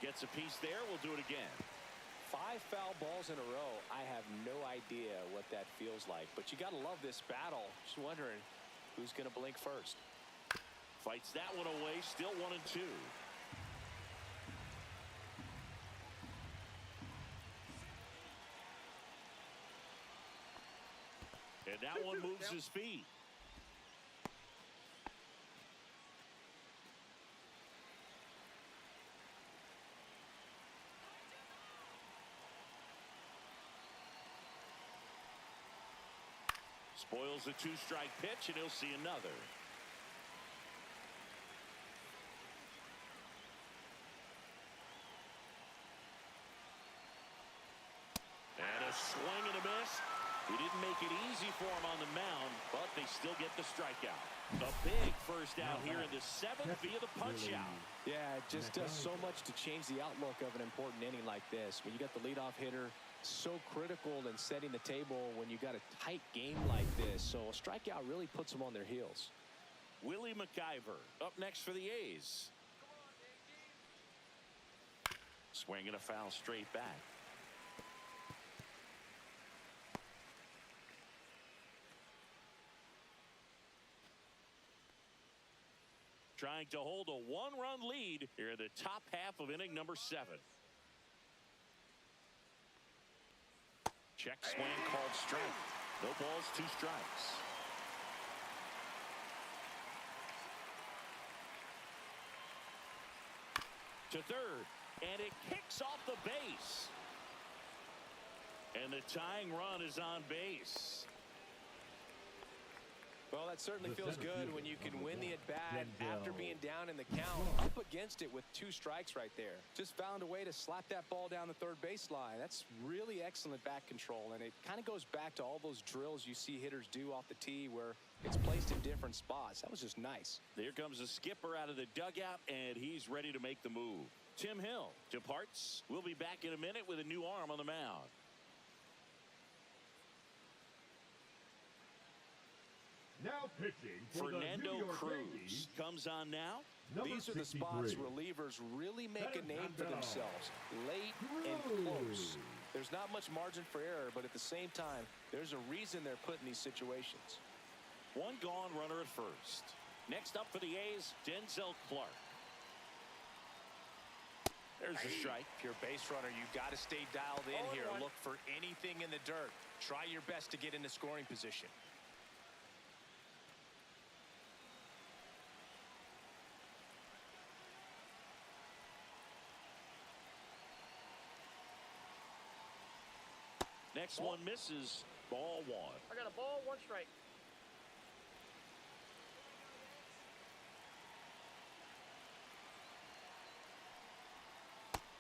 Gets a piece there. We'll do it again. 5 foul balls in a row. I have no idea what that feels like, but you got to love this battle. Just wondering who's going to blink first. Fights that one away. Still 1-2. And that one moves his feet. Spoils a 2-strike pitch, and he'll see another. And a swing and a miss. He didn't make it easy for him on the mound, but they still get the strikeout. A big first out here in the 7th via the punch-out. Yeah, it just does so much to change the outlook of an important inning like this. When you got the leadoff hitter, so critical in setting the table when you got a tight game like this. So a strikeout really puts them on their heels. Willie McIver up next for the A's. Swinging a foul straight back. Trying to hold a 1-run lead here in the top half of inning number 7. Check swing called strike. No balls, 2 strikes. To third, and it kicks off the base. And the tying run is on base. Well, that certainly feels good when you can win the at-bat after being down in the count, up against it with 2 strikes right there. Just found a way to slap that ball down the third baseline. That's really excellent bat control, and it kind of goes back to all those drills you see hitters do off the tee where it's placed in different spots. That was just nice. There comes the skipper out of the dugout, and he's ready to make the move. Tim Hill departs. We'll be back in a minute with a new arm on the mound. Now pitching for Fernando the New York Cruz Yankees, comes on now. These are the spots relievers really make a name for themselves. Late and close. There's not much margin for error, but at the same time, there's a reason they're put in these situations. 1 gone, runner at first. Next up for the A's, Denzel Clark. There's the strike. If you're a base runner, you've got to stay dialed in here. Look for anything in the dirt. Try your best to get into scoring position. Next one misses. Ball 1. I got a ball, 1 strike.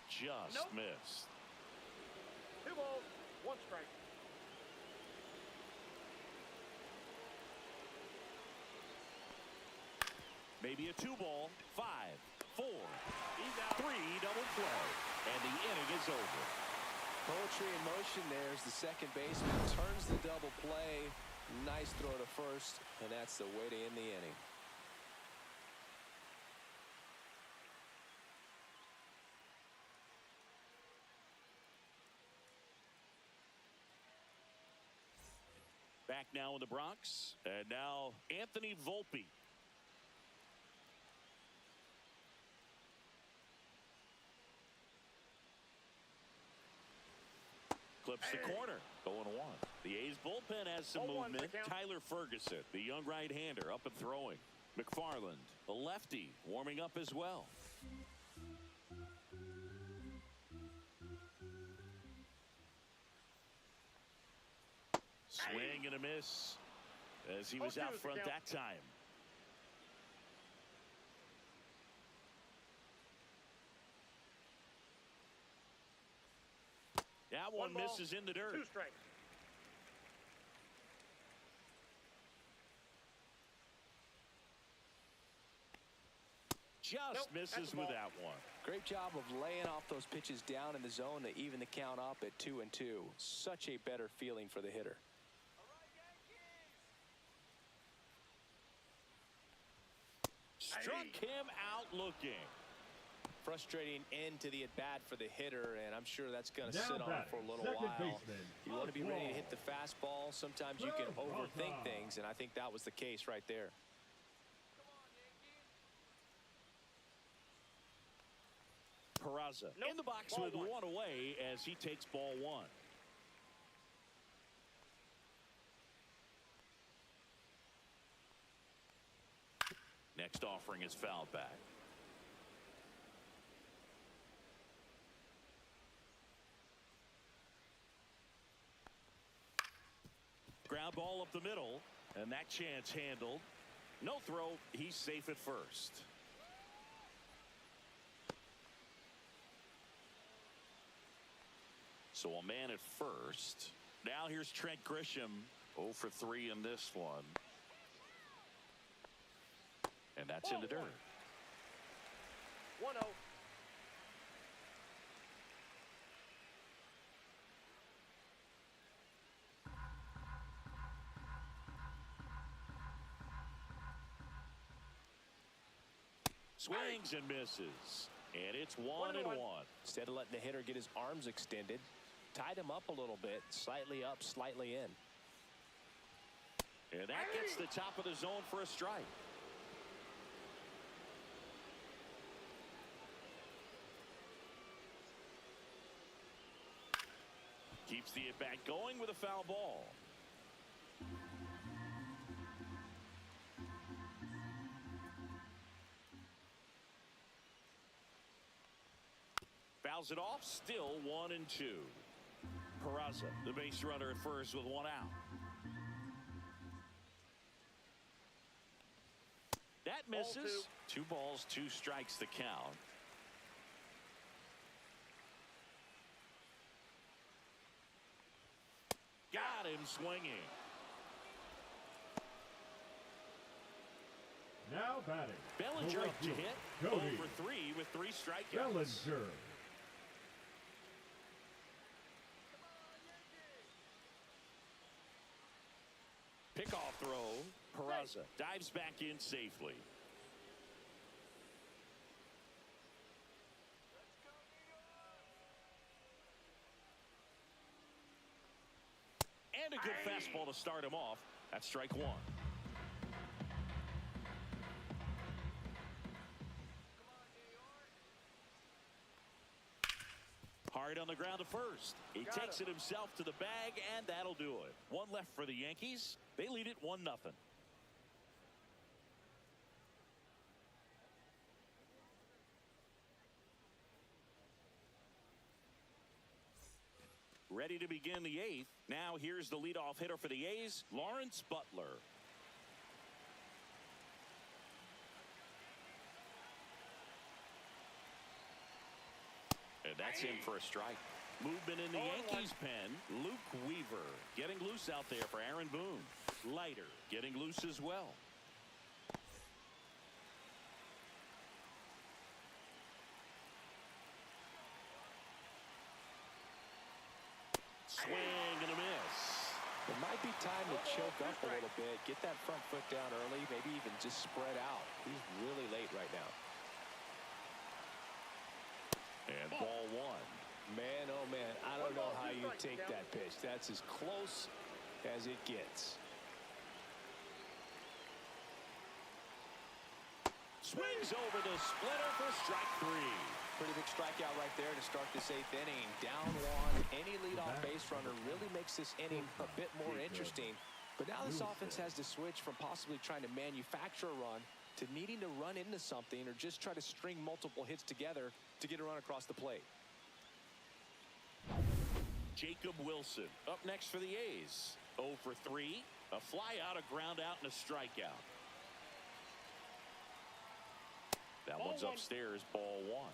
Just missed. 2 balls, 1 strike. Maybe a 2-ball. 5, 4, 3 double play. And the inning is over. Poetry in motion there as the second baseman turns the double play. Nice throw to first, and that's the way to end the inning. Back now in the Bronx. And now Anthony Volpe. Clips the corner. 0-1. The A's bullpen has some movement. Tyler Ferguson, the young right-hander, up and throwing. McFarland, the lefty, warming up as well. Swing and a miss as he was out front that time. That one misses in the dirt. 2 strikes. Just misses with that one. Great job of laying off those pitches down in the zone to even the count up at 2-2. Such a better feeling for the hitter. Struck him out looking. Frustrating end to the at-bat for the hitter, and I'm sure that's going to sit on for a little while. You want to be ready to hit the fastball. Sometimes you can overthink things, and I think that was the case right there. Peraza in the box with one away as he takes ball 1. Next offering is fouled back. Ground ball up the middle, and that chance handled. No throw. He's safe at first. So a man at first. Now here's Trent Grisham. 0 for 3 in this one. And that's in the dirt. 1-0. Swings and misses. And it's 1-1. Instead of letting the hitter get his arms extended, tied him up a little bit, slightly up, slightly in. And that gets the top of the zone for a strike. Keeps the at-bat going with a foul ball. Fouls it off, still 1-2. Peraza, the base runner at first with 1 out. That misses. 2 balls, 2 strikes the count. Got him swinging. Now batting. Bellinger up to hit. 0 for 3 with 3 strikeouts. Bellinger. Pickoff throw. Peraza dives back in safely. And a good fastball to start him off. That's strike 1. Hard on the ground to first. He takes it himself to the bag, and that'll do it. 1 left for the Yankees. They lead it 1-0. Ready to begin the 8th. Now here's the leadoff hitter for the A's, Lawrence Butler. And that's in for a strike. Movement in the Yankees pen. Luke Weaver getting loose out there for Aaron Boone. Leiter getting loose as well. Swing and a miss. It might be time to choke up a little bit, get that front foot down early, maybe even just spread out. He's really late right now. And ball 1. Man, oh man, I don't know how you take that pitch. That's as close as it gets. Swings over the splitter for strike 3. Pretty big strikeout right there to start this 8th inning. Down 1. Any leadoff base runner really makes this inning a bit more interesting. But now this offense has to switch from possibly trying to manufacture a run to needing to run into something or just try to string multiple hits together to get a run across the plate. Jacob Wilson up next for the A's. 0 for 3. A fly out, a ground out, and a strikeout. That one's upstairs, ball 1.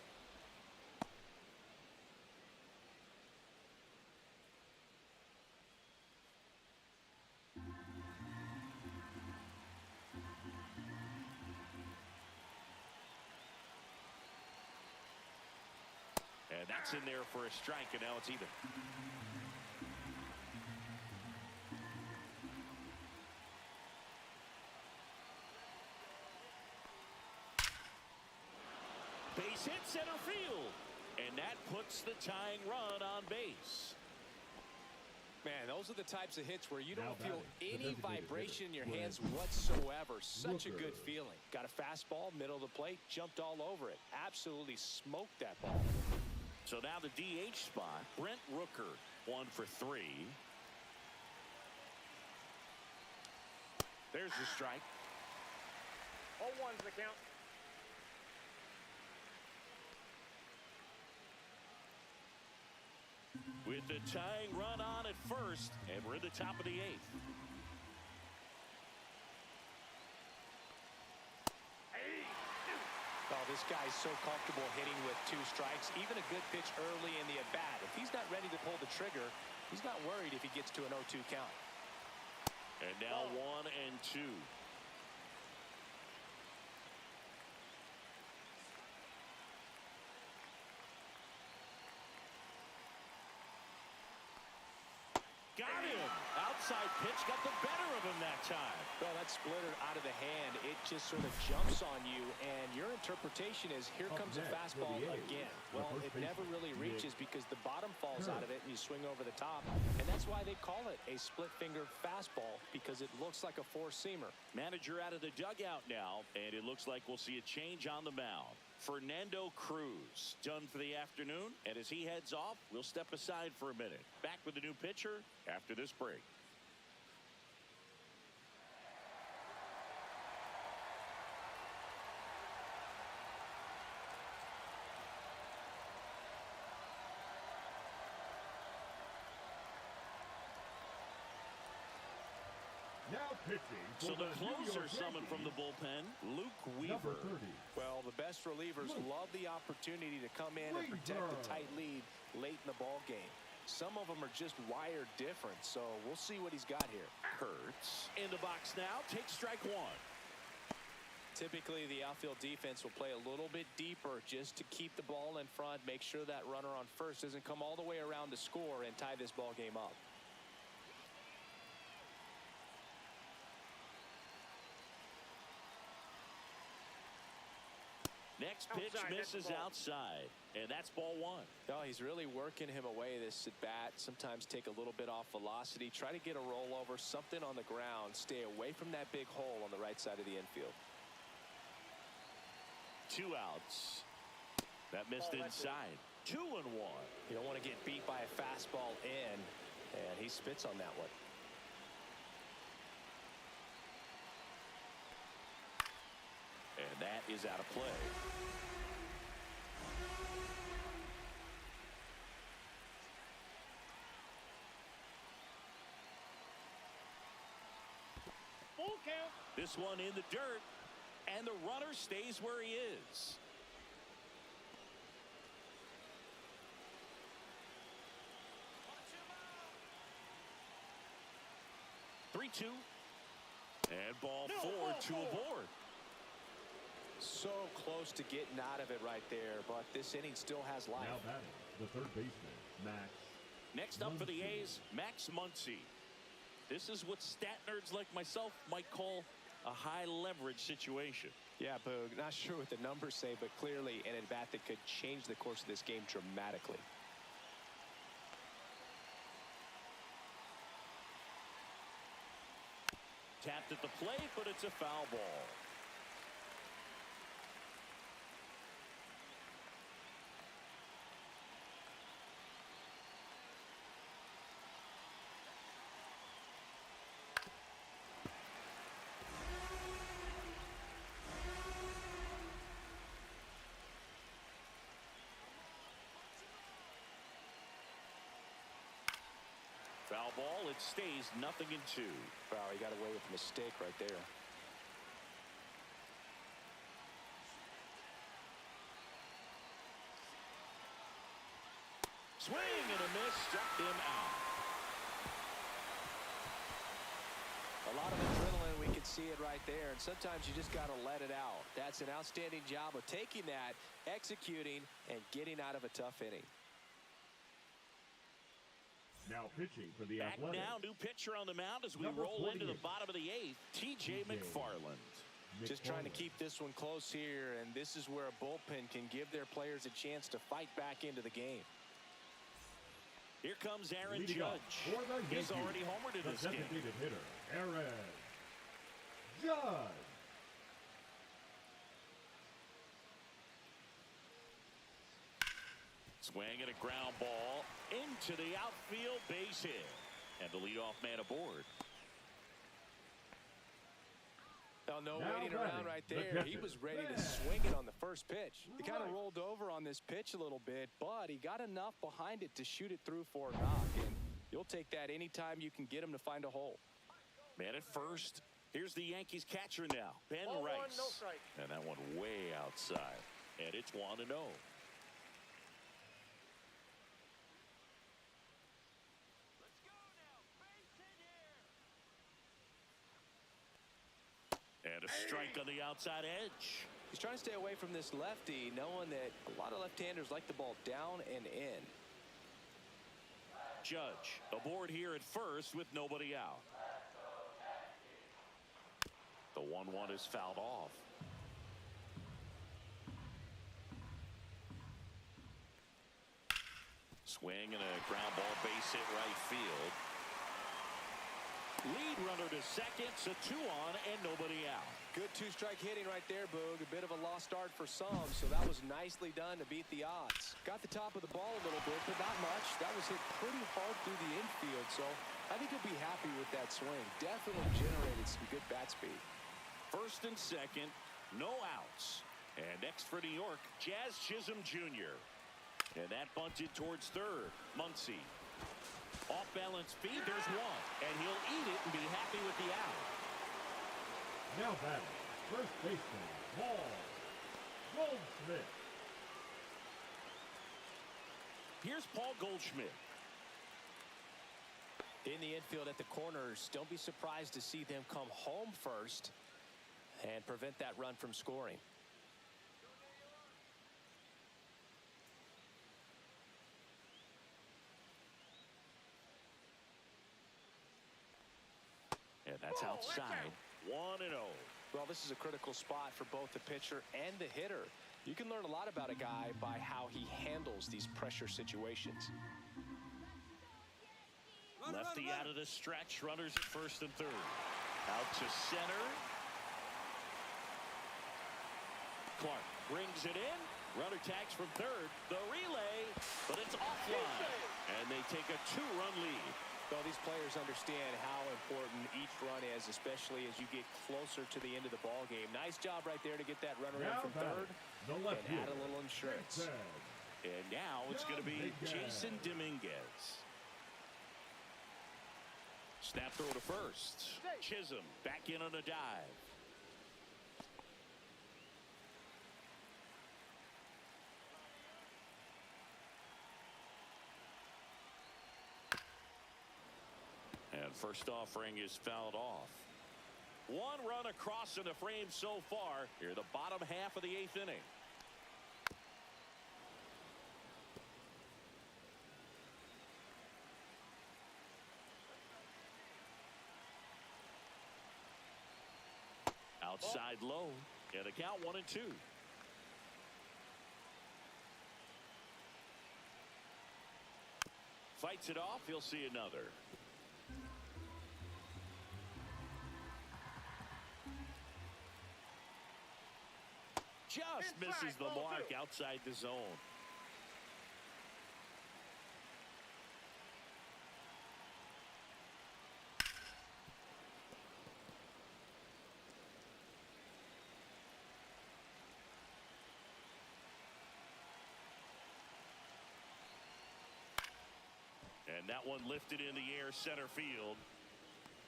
And that's in there for a strike, and now it's even. Base hit center field, and that puts the tying run on base. Man, those are the types of hits where you don't feel any vibration in your hands whatsoever. Such a good feeling. Got a fastball, middle of the plate, jumped all over it. Absolutely smoked that ball. So now the DH spot, Brent Rooker, 1 for 3. There's the strike. 0-1's the count. With the tying run on at first, and we're in the top of the 8th. Oh, this guy's so comfortable hitting with 2 strikes. Even a good pitch early in the at-bat. If he's not ready to pull the trigger, he's not worried if he gets to an 0-2 count. And now 1 and 2. Got him. Outside pitch got the better of him that time. Well, that splitter out of the hand, it just sort of jumps on you, and your interpretation is, here comes a fastball again. Well, it never really reaches because the bottom falls out of it, and you swing over the top. And that's why they call it a split-finger fastball, because it looks like a four-seamer. Manager out of the dugout now, and it looks like we'll see a change on the mound. Fernando Cruz done for the afternoon, and as he heads off, we'll step aside for a minute. Back with the new pitcher after this break. Now pitching. So the closer summoned from the bullpen, Luke Weaver. Well, the best relievers love the opportunity to come in and protect a tight lead late in the ball game. Some of them are just wired different, so we'll see what he's got here. Hurts in the box now, takes strike 1. Typically, the outfield defense will play a little bit deeper just to keep the ball in front, make sure that runner on first doesn't come all the way around to score and tie this ball game up. Next pitch misses outside, and that's ball 1. No, he's really working him away this at bat. Sometimes take a little bit off velocity, try to get a rollover, something on the ground, stay away from that big hole on the right side of the infield. 2 outs. That missed inside. 2 and 1. You don't want to get beat by a fastball in, and he spits on that one. And that is out of play. Full count. This one in the dirt, and the runner stays where he is. Three-two, and ball 4, 2 aboard. So close to getting out of it right there, but this inning still has life. Now batting, the third baseman, Max. Next up for the A's, Max Muncy. This is what stat nerds like myself might call a high leverage situation. Yeah, Boog, not sure what the numbers say, but clearly an at-bat that could change the course of this game dramatically. Tapped at the plate, but it's a foul ball. ball. It stays 0-2. Wow, he got away with a mistake right there. Swing and a miss, struck him out. A lot of adrenaline, we can see it right there, and sometimes you just got to let it out. That's an outstanding job of taking that, executing, and getting out of a tough inning. Now pitching for the Back Athletics. now, new pitcher on the mound as we Number roll into the 48. bottom of the 8th, T.J. McFarland. Just trying to keep this one close here, and this is where a bullpen can give their players a chance to fight back into the game. Here comes Aaron Leading up Judge. for the He's Yankees, already homered in the this game. designated hitter, Aaron Judge. Swing and a ground ball into the outfield, base hit. And the leadoff man aboard. Oh, no Now waiting batting, around right the there. He catcher, was ready to Ben. swing it on the first pitch. He kind of Right. rolled over on this pitch a little bit, but he got enough behind it to shoot it through for a knock. And you'll take that anytime you can get him to find a hole. Man at first. Here's the Yankees catcher now, Ben Ball Rice. 1, no strike. And that one way outside. And it's 1-0. And a strike on the outside edge. He's trying to stay away from this lefty, knowing that a lot of left-handers like the ball down and in. Judge aboard here at first with nobody out. The 1-1 is fouled off. Swing and a ground ball, base hit right field. Lead runner to second, so 2 on and nobody out. Good two-strike hitting right there, Boog. A bit of a lost start for some, so that was nicely done to beat the odds. Got the top of the ball a little bit, but not much. That was hit pretty hard through the infield, so I think he'll be happy with that swing. Definitely generated some good bat speed. First and second, no outs. And next for New York, Jazz Chisholm Jr. And that bunted towards third. Muncy. Off balance feed, there's one. And he'll eat it and be happy with the out. Now batting, first baseman, Paul Goldschmidt. Here's Paul Goldschmidt. In the infield at the corners, don't be surprised to see them come home first and prevent that run from scoring. And that's outside. 1-0. Well, this is a critical spot for both the pitcher and the hitter. You can learn a lot about a guy by how he handles these pressure situations. Lefty out of the stretch. Runners at first and third. Out to center. Clark brings it in. Runner tags from third. The relay, but it's offline. And they take a 2-run lead. Well, these players understand how important each run is, especially as you get closer to the end of the ball game. Nice job right there to get that runner in Now from batting, third the and left add a fielder, little insurance. And now it's going to be Jason Dominguez. Snap throw to first. Chisholm back in on a dive. And first offering is fouled off. 1 run across in the frame so far. Here, the bottom half of the 8th inning. Outside low. And a count 1-2. Fights it off. He'll see another. Just misses the mark outside the zone. And And that one lifted in the air center field.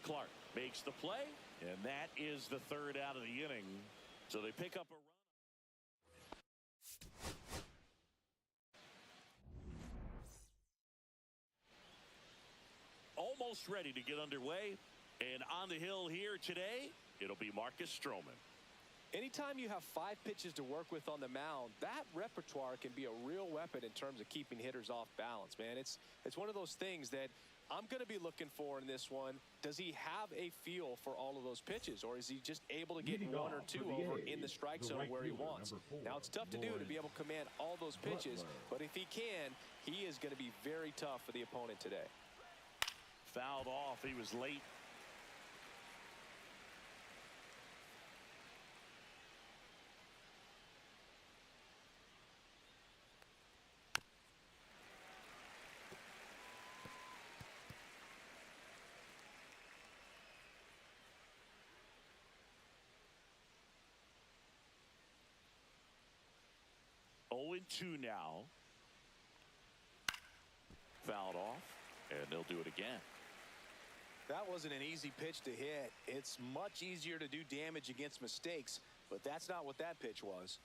Clark makes the play, and that is the third out of the inning. So they pick up a run. Almost ready to get underway. And on the hill here today, it'll be Marcus Stroman. Anytime you have 5 pitches to work with on the mound, that repertoire can be a real weapon in terms of keeping hitters off balance, man. It's one of those things that I'm going to be looking for in this one. Does he have a feel for all of those pitches, or is he just able to get one or two over in the strike zone where he wants? Now, it's tough to do to be able to command all those pitches, but if he can, he is going to be very tough for the opponent today. Fouled off. He was late. Oh, 2 now. Fouled off, and they'll do it again. That wasn't an easy pitch to hit. It's much easier to do damage against mistakes, but that's not what that pitch was.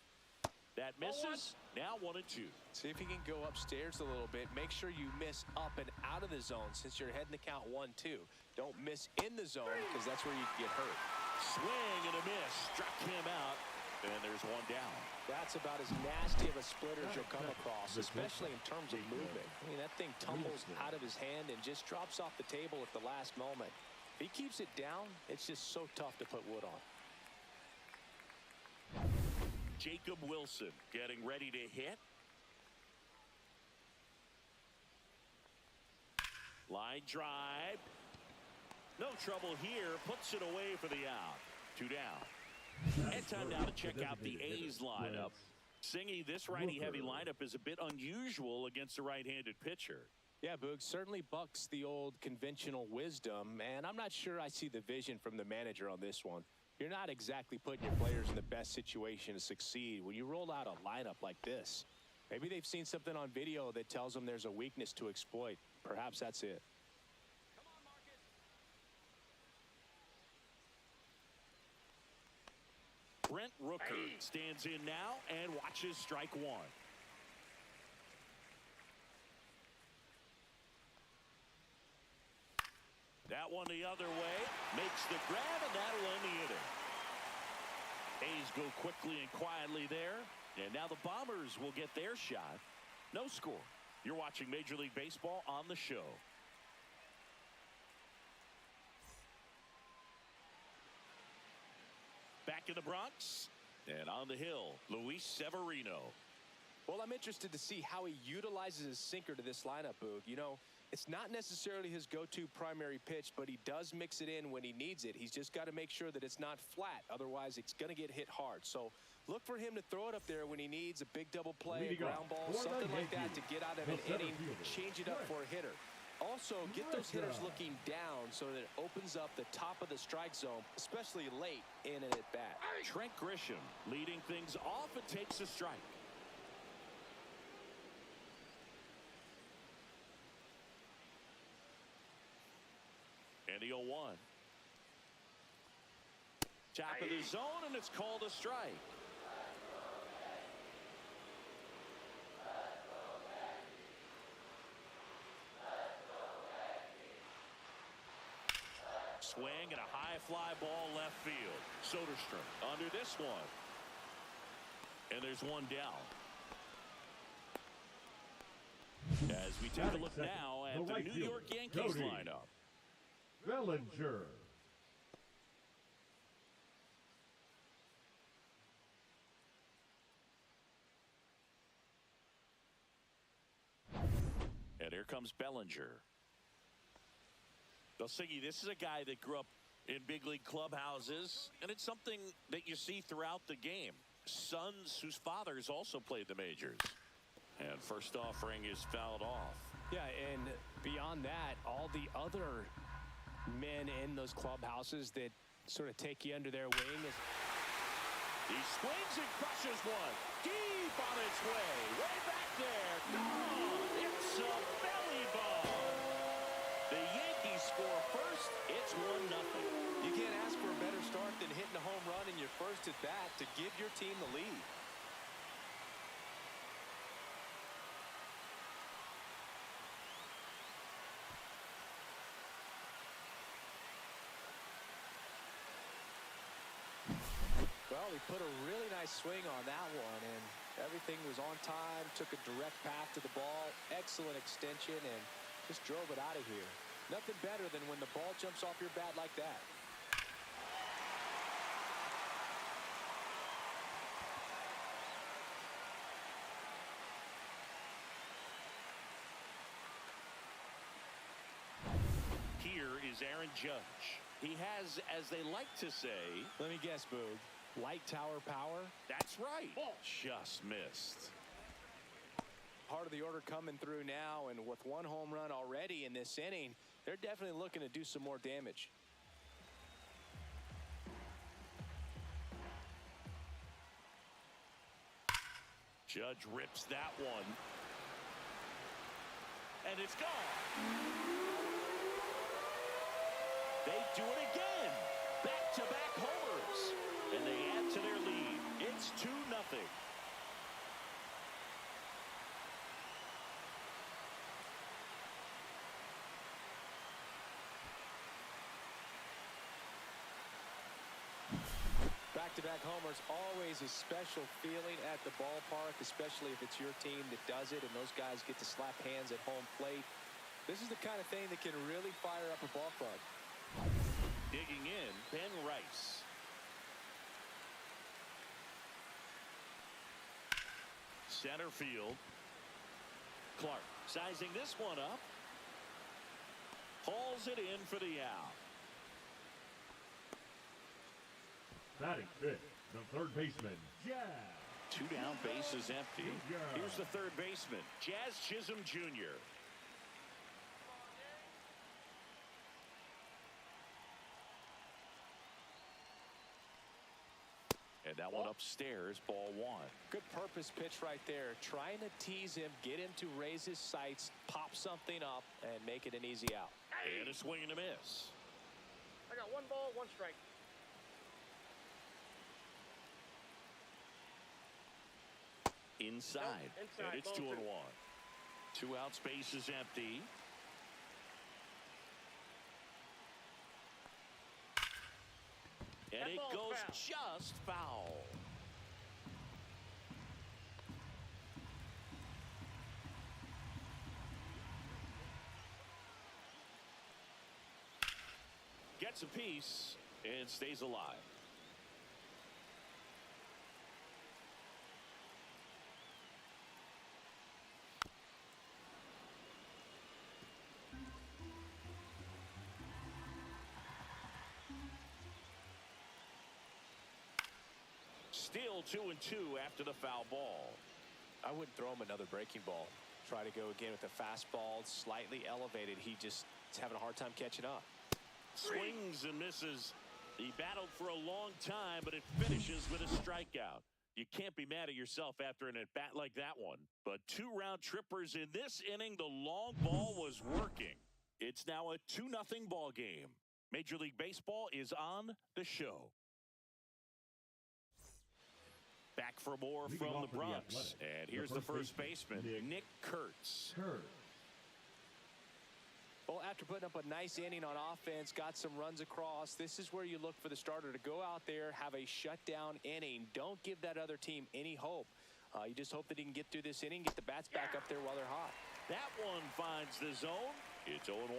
That misses. Now 1-2. See if he can go upstairs a little bit. Make sure you miss up and out of the zone since you're heading to count 1-2. Don't miss in the zone because that's where you can get hurt. Swing and a miss. Struck him out. And there's 1 down. That's about as nasty of a splitter as you'll come across, especially in terms of movement. I mean, that thing tumbles out of his hand and just drops off the table at the last moment. If he keeps it down, it's just so tough to put wood on. Jacob Wilson getting ready to hit. Line drive. No trouble here. Puts it away for the out. 2 down. And time now to check out the A's lineup. Singy, this righty-heavy lineup is a bit unusual against a right-handed pitcher. Yeah, Boog, certainly bucks the old conventional wisdom, and I'm not sure I see the vision from the manager on this one. You're not exactly putting your players in the best situation to succeed when you roll out a lineup like this. Maybe they've seen something on video that tells them there's a weakness to exploit. Perhaps that's it. Brent Rooker stands in now and watches strike 1. That one the other way. Makes the grab, and that'll end the inning. A's go quickly and quietly there. And now the Bombers will get their shot. No score. You're watching Major League Baseball on the show. Back in the Bronx and on the hill, Luis Severino. Well, I'm interested to see how he utilizes his sinker to this lineup, Boog. You know, it's not necessarily his go-to primary pitch, but he does mix it in when he needs it. He's just got to make sure that it's not flat. Otherwise, it's going to get hit hard. So look for him to throw it up there when he needs a big double play, ground ball, something like that to get out of an inning, change it up for a hitter. Also, get those hitters looking down so that it opens up the top of the strike zone, especially late in an at-bat. Trent Grisham leading things off and takes a strike. And the 0-1. Top of the zone, and it's called a strike. Swing and a high fly ball left field. Soderstrom under this one. And there's 1 down. As we take a look now at the New York Yankees lineup. Bellinger. And here comes Bellinger. Siggy, this is a guy that grew up in big league clubhouses, and it's something that you see throughout the game. Sons whose fathers also played the majors. And first offering is fouled off. Yeah, and beyond that, all the other men in those clubhouses that sort of take you under their wing. He swings and crushes one. Deep on its way. Way back there. Gone. It's a belly ball. The Yankees score first. It's 1-0. You can't ask for a better start than hitting a home run in your first at bat to give your team the lead. Well, he put a really nice swing on that one, and everything was on time, took a direct path to the ball, excellent extension, and just drove it out of here. Nothing better than when the ball jumps off your bat like that. Here is Aaron Judge. He has, as they like to say, Let me guess, Boog. Light tower power? That's right. Just missed. Part of the order coming through now, and with one home run already in this inning, they're definitely looking to do some more damage. Judge rips that one. And it's gone. They do it again. Back-to-back homers. And they add to their lead. It's 2-0. Back-to-back homers, always a special feeling at the ballpark, especially if it's your team that does it and those guys get to slap hands at home plate. This is the kind of thing that can really fire up a ball club. Digging in, Ben Rice. Center field. Clark sizing this one up. Hauls it in for the out. Batting fifth, the third baseman, Jazz. 2 down, bases empty. Here's the third baseman, Jazz Chisholm Jr. And that one upstairs, ball 1. Good purpose pitch right there. Trying to tease him, get him to raise his sights, pop something up, and make it an easy out. And a swing and a miss. I got 1 ball, 1 strike. Inside. Nope, inside. And it's 2-1. 2 out, space is empty. And That it ball's goes foul. just foul. Gets a piece and stays alive. Still 2-2 after the foul ball. I wouldn't throw him another breaking ball. Try to go again with a fastball, slightly elevated. He just is having a hard time catching up. Swings and misses. He battled for a long time, but it finishes with a strikeout. You can't be mad at yourself after an at-bat like that one. But 2 round trippers in this inning. The long ball was working. It's now a 2-0 ball game. Major League Baseball is on the show. Back for more Leading from off the for the Bronx. Athletics, And here's the first baseman, Nick Kurtz. Well, after putting up a nice inning on offense, got some runs across, this is where you look for the starter to go out there, have a shutdown inning. Don't give that other team any hope. You just hope that he can get through this inning, get the bats back up there while they're hot. That one finds the zone. It's 0-1.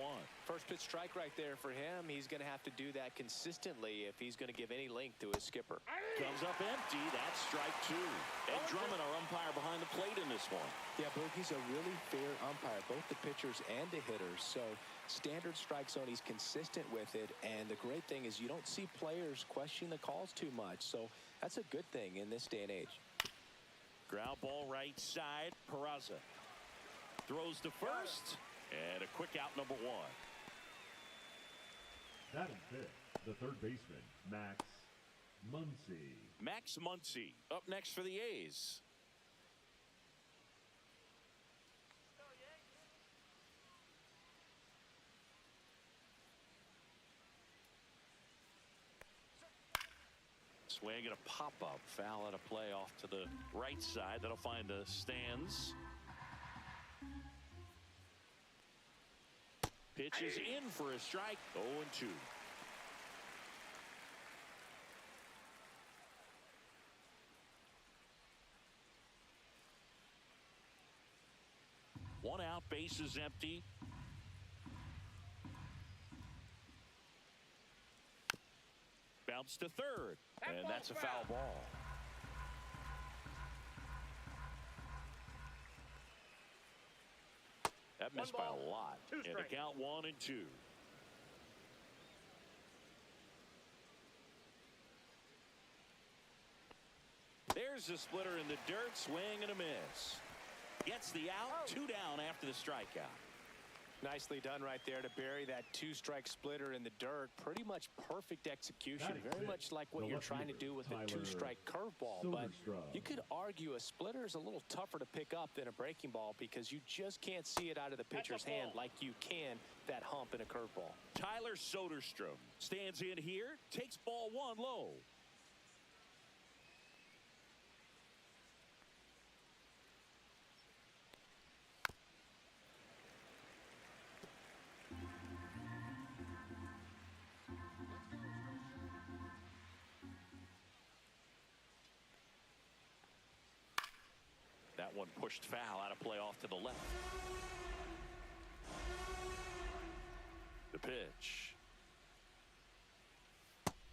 First pitch strike right there for him. He's going to have to do that consistently if he's going to give any length to his skipper. Comes up empty. That's strike 2. Ed Drummond, our umpire behind the plate in this one. Yeah, Boog, he's a really fair umpire, both the pitchers and the hitters. So standard strike zone, he's consistent with it. And the great thing is you don't see players questioning the calls too much. So that's a good thing in this day and age. Ground ball right side. Peraza throws to first. And a quick out, number 1. Batting fifth, the third baseman, Max Muncy. Max Muncy up next for the A's. Swing and a pop-up. Foul out of play off to the right side. That'll find the stands. Pitch is in for a strike. 0-2. One out, base is empty. Bounce to third, and that's a foul ball. That missed by a lot. And the count 1-2. There's the splitter in the dirt. Swing and a miss. Gets the out. 2 down after the strikeout. Nicely done right there to bury that 2-strike splitter in the dirt. Pretty much perfect execution. Very much like what you're trying to do with a 2-strike curveball. But you could argue a splitter is a little tougher to pick up than a breaking ball because you just can't see it out of the pitcher's hand like you can that hump in a curveball. Tyler Soderstrom stands in here, takes ball 1 low. That one pushed foul out of play off to the left. The pitch.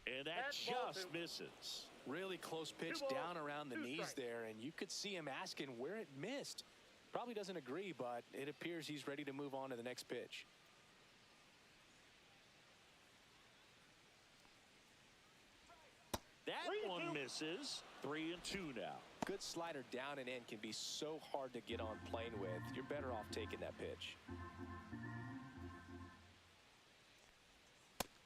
And that just misses. Really close pitch down around the knees there, and you could see him asking where it missed. Probably doesn't agree, but it appears he's ready to move on to the next pitch. That one misses. 3-2 now. Good slider down and in can be so hard to get on plane with. You're better off taking that pitch.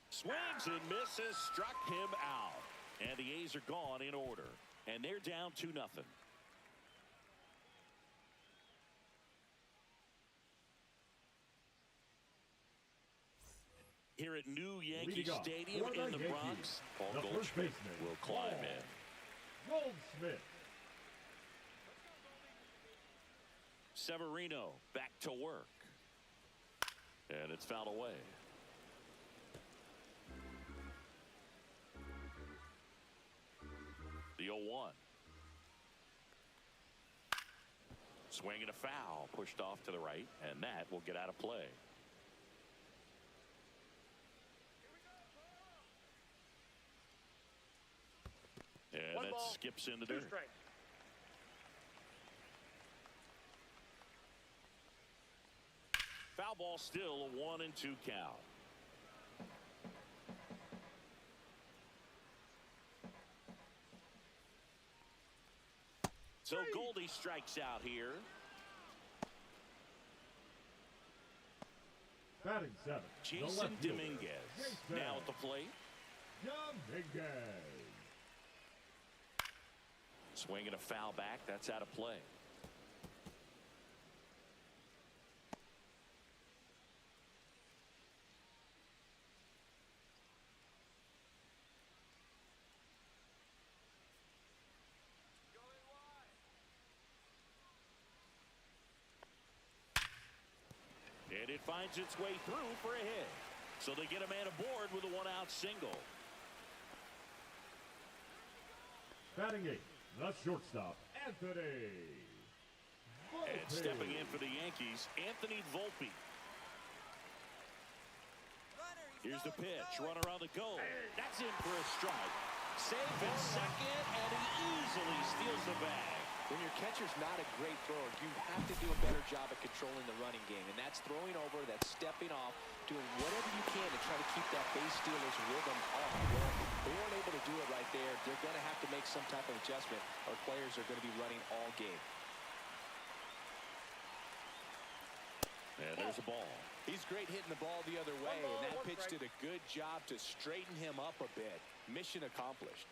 Swings and misses, struck him out. And the A's are gone in order. And they're down 2-0. Here at New Yankee Stadium in the Bronx, Paul Goldschmidt will climb in. Goldschmidt. Severino back to work. And it's fouled away. The 0-1. Swing and a foul pushed off to the right, and that will get out of play. And that skips into dirt. Foul ball, still a 1-2 count. So Goldie strikes out here. Batting 7. Jason Dominguez now at the plate. Dominguez. Swinging a foul back. That's out of play. And it finds its way through for a hit. So they get a man aboard with a 1-out single. Batting 8. The shortstop, Anthony Volpe. And stepping in for the Yankees, Anthony Volpe. Here's the pitch. Runner on the go. That's in for a strike. Safe at second, and he easily steals the bag. When your catcher's not a great thrower, you have to do a better job at controlling the running game. And that's throwing over, that's stepping off, doing whatever you can to try to keep that base stealer's rhythm off. Well, they weren't able to do it right there. They're going to have to make some type of adjustment, or players are going to be running all game. And there's a ball. He's great hitting the ball the other way, and that pitch did a good job to straighten him up a bit. Mission accomplished.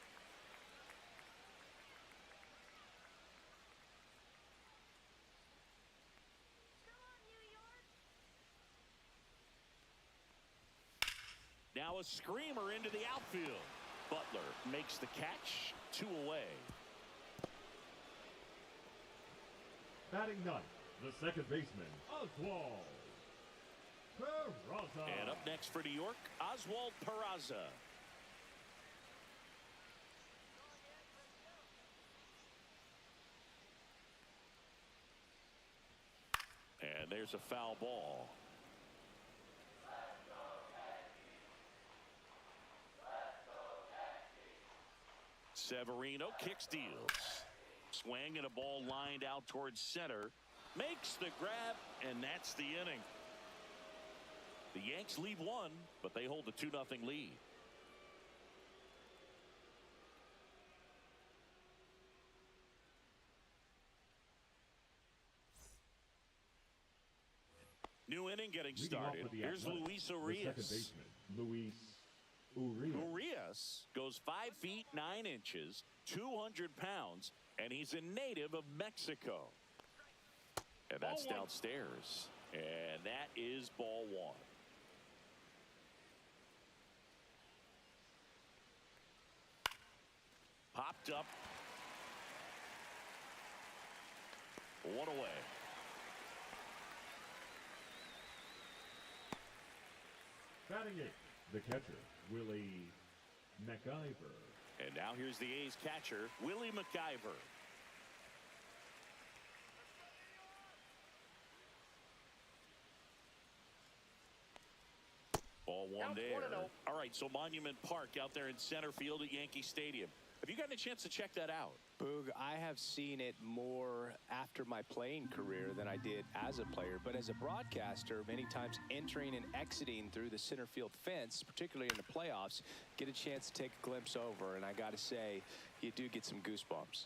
Now a screamer into the outfield. Butler makes the catch. 2 away. Batting ninth, the second baseman, Oswald Peraza. And up next for New York, Oswald Peraza. And there's a foul ball. Severino kick steals. Swing and a ball lined out towards center. Makes the grab, and that's the inning. The Yanks lead 1, but they hold a 2-0 lead. New inning getting started. Here's Luis Urias. The second baseman, Luis Urias. Urias goes 5 feet 9 inches, 200 pounds, and he's a native of Mexico. And that's downstairs. And that is ball 1. Popped up. 1 away. Batting eighth, the catcher, Willie McIver. And now here's the A's catcher, Willie McIver. Ball 1 there. All right, so Monument Park out there in center field at Yankee Stadium. Have you gotten a chance to check that out? Boog, I have seen it more after my playing career than I did as a player. But as a broadcaster, many times entering and exiting through the center field fence, particularly in the playoffs, get a chance to take a glimpse over. And I got to say, you do get some goosebumps.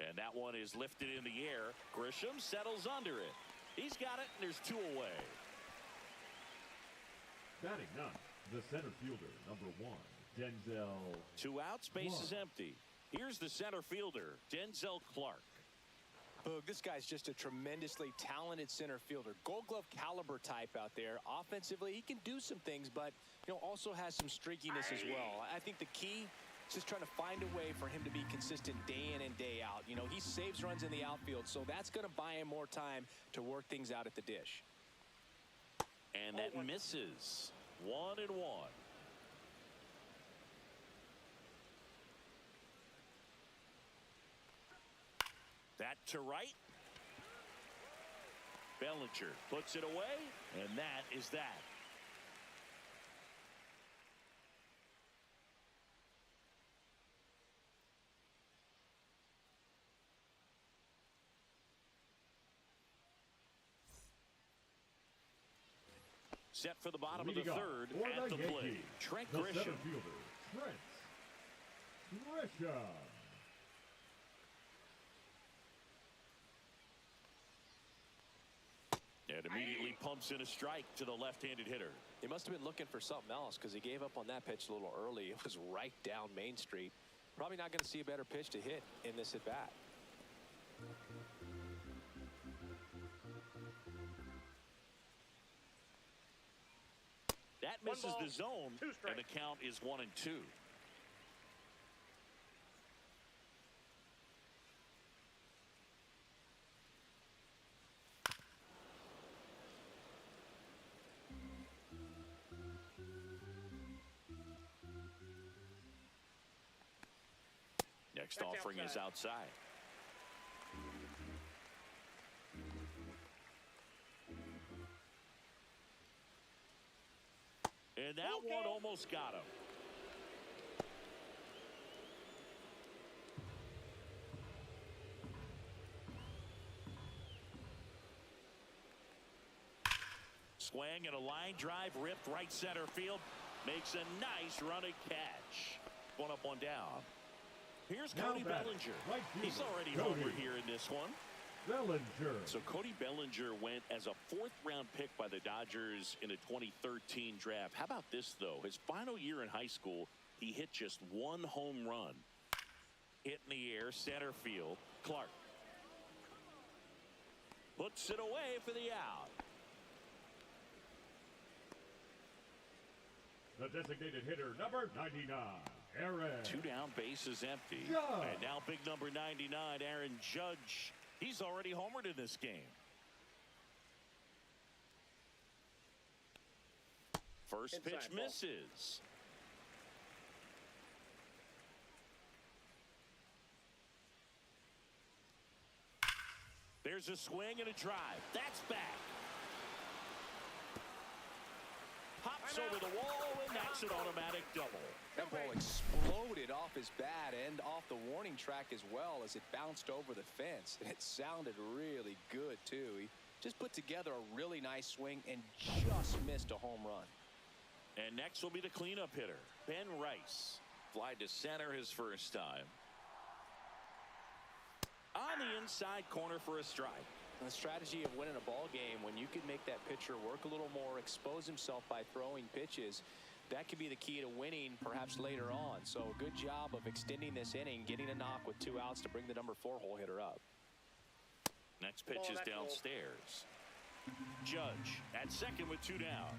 And that one is lifted in the air. Grisham settles under it. He's got it, and there's 2 away. Batting ninth, the center fielder, number 1, Denzel. 2 outs, base is empty. Here's the center fielder, Denzel Clark. Boog, this guy's just a tremendously talented center fielder. Gold Glove caliber type out there. Offensively, he can do some things, but also has some streakiness as well. I think the key is just trying to find a way for him to be consistent day in and day out. He saves runs in the outfield, so that's going to buy him more time to work things out at the dish. And that misses. 1-1. That to right. Bellinger puts it away, and that is that. Set for the bottom of the third at the plate. Trent the Grisham. center fielder, Trent Grisham. And immediately pumps in a strike to the left-handed hitter. He must have been looking for something else because he gave up on that pitch a little early. It was right down Main Street. Probably not going to see a better pitch to hit in this at-bat. That misses the zone, and the count is 1-2. Next offering is outside. And that one almost got him. Swing and a line drive ripped right center field. Makes a nice running catch. 1 up, 1 down. Here's Cody Bellinger. Right, he's already homered here in this one. Bellinger. So Cody Bellinger went as a 4th-round pick by the Dodgers in a 2013 draft. How about this, though? His final year in high school, he hit just 1 home run. Hit in the air, center field. Clark puts it away for the out. the designated hitter, number 99, Aaron. 2 down, bases empty. Judge. And now big number 99, Aaron Judge. He's already homered in this game. First pitch misses. There's a swing and a drive. That's back. Hops over the wall, and that's an automatic double. That ball exploded off his bat and off the warning track as well as it bounced over the fence. And it sounded really good, too. He just put together a really nice swing and just missed a home run. And next will be the cleanup hitter, Ben Rice. Fly to center his first time. On the inside corner for a strike. The strategy of winning a ball game, when you can make that pitcher work a little more, expose himself by throwing pitches, that could be the key to winning perhaps later on. So a good job of extending this inning, getting a knock with 2 outs to bring the number 4 hole hitter up. Next pitch is downstairs. Judge at second with 2 down.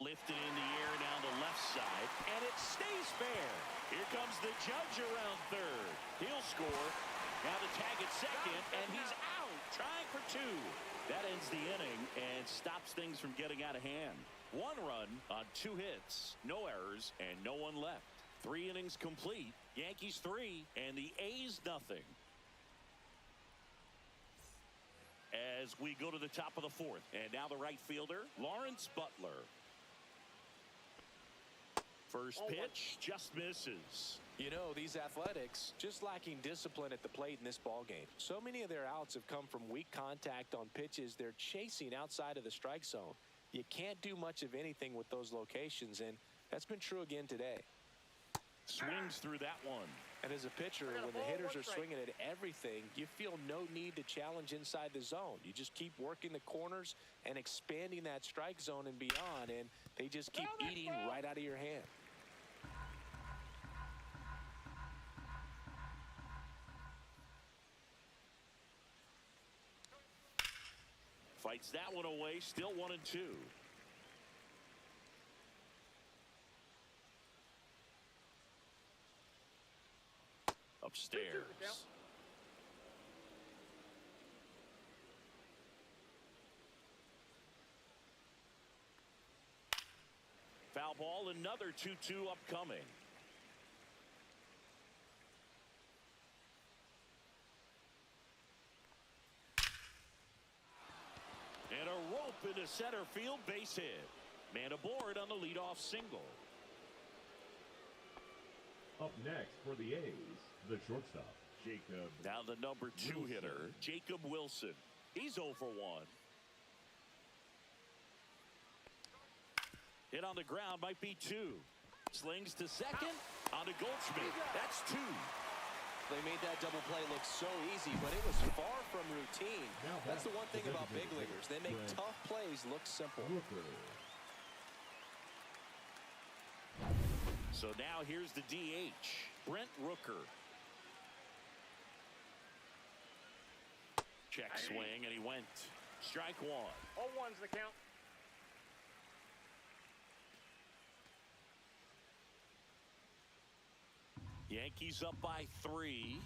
Lifted in the air down the left side, and it stays fair. Here comes the Judge around third. He'll score. Now to tag at second, and he's out, trying for 2. That ends the inning and stops things from getting out of hand. 1 run on 2 hits, no errors, and no one left. 3 innings complete. Yankees 3, and the A's nothing. As we go to the top of the 4th, and now the right fielder, Lawrence Butler. First pitch just misses. You know, these Athletics just lacking discipline at the plate in this ball game. So many of their outs have come from weak contact on pitches they're chasing outside of the strike zone. You can't do much of anything with those locations, and that's been true again today. Swings through that one. And as a pitcher, when the hitters are swinging at everything, you feel no need to challenge inside the zone. You just keep working the corners and expanding that strike zone and beyond, and they just keep eating right out of your hand. Fights that one away, still 1-2. Upstairs. Foul ball, another 2-2 upcoming. And a rope into center field, base hit. Man aboard on the leadoff single. Up next for the A's, the shortstop, Jacob. Now the number 2 hitter, Jacob Wilson. He's 0 for 1. Hit on the ground, might be 2. Slings to second, on to Goldschmidt. That's 2. They made that double play look so easy, but it was far from routine. That's the one thing about big leaguers. They make tough plays look simple. So now here's the DH, Brent Rooker. Check swing, and he went. Strike 1. 0-1's the count. Yankees up by 3.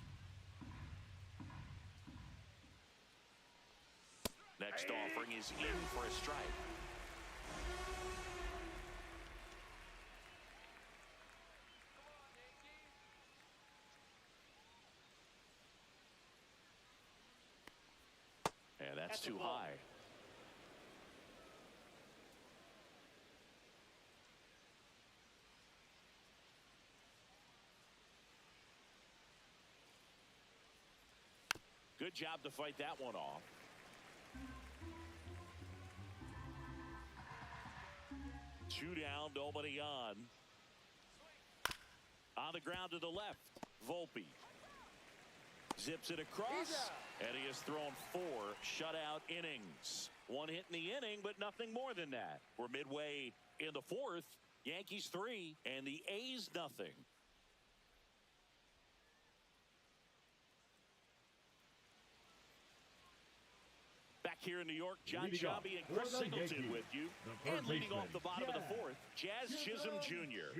Next offering is in for a strike. And that's too high. Good job to fight that one off. Two down, nobody on. On the ground to the left, Volpe zips it across, and he has thrown 4 shutout innings. 1 hit in the inning, but nothing more than that. We're midway in the 4th. Yankees 3 and the A's nothing. Back here in New York, John Shabby and Chris Singleton with you. And leading off the bottom of the 4th, Jazz Chisholm Jr.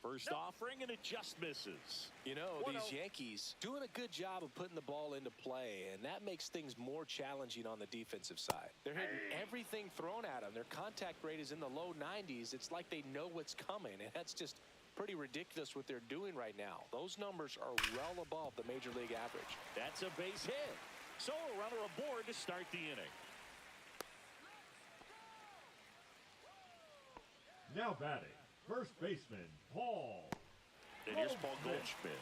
First offering, and it just misses. You know, these Yankees doing a good job of putting the ball into play, and that makes things more challenging on the defensive side. They're hitting everything thrown at them. Their contact rate is in the low 90s. It's like they know what's coming, and that's just pretty ridiculous what they're doing right now. Those numbers are well above the major league average. That's a base hit. So a runner aboard to start the inning. Now batting, first baseman, Paul. And here's Paul Goldschmidt.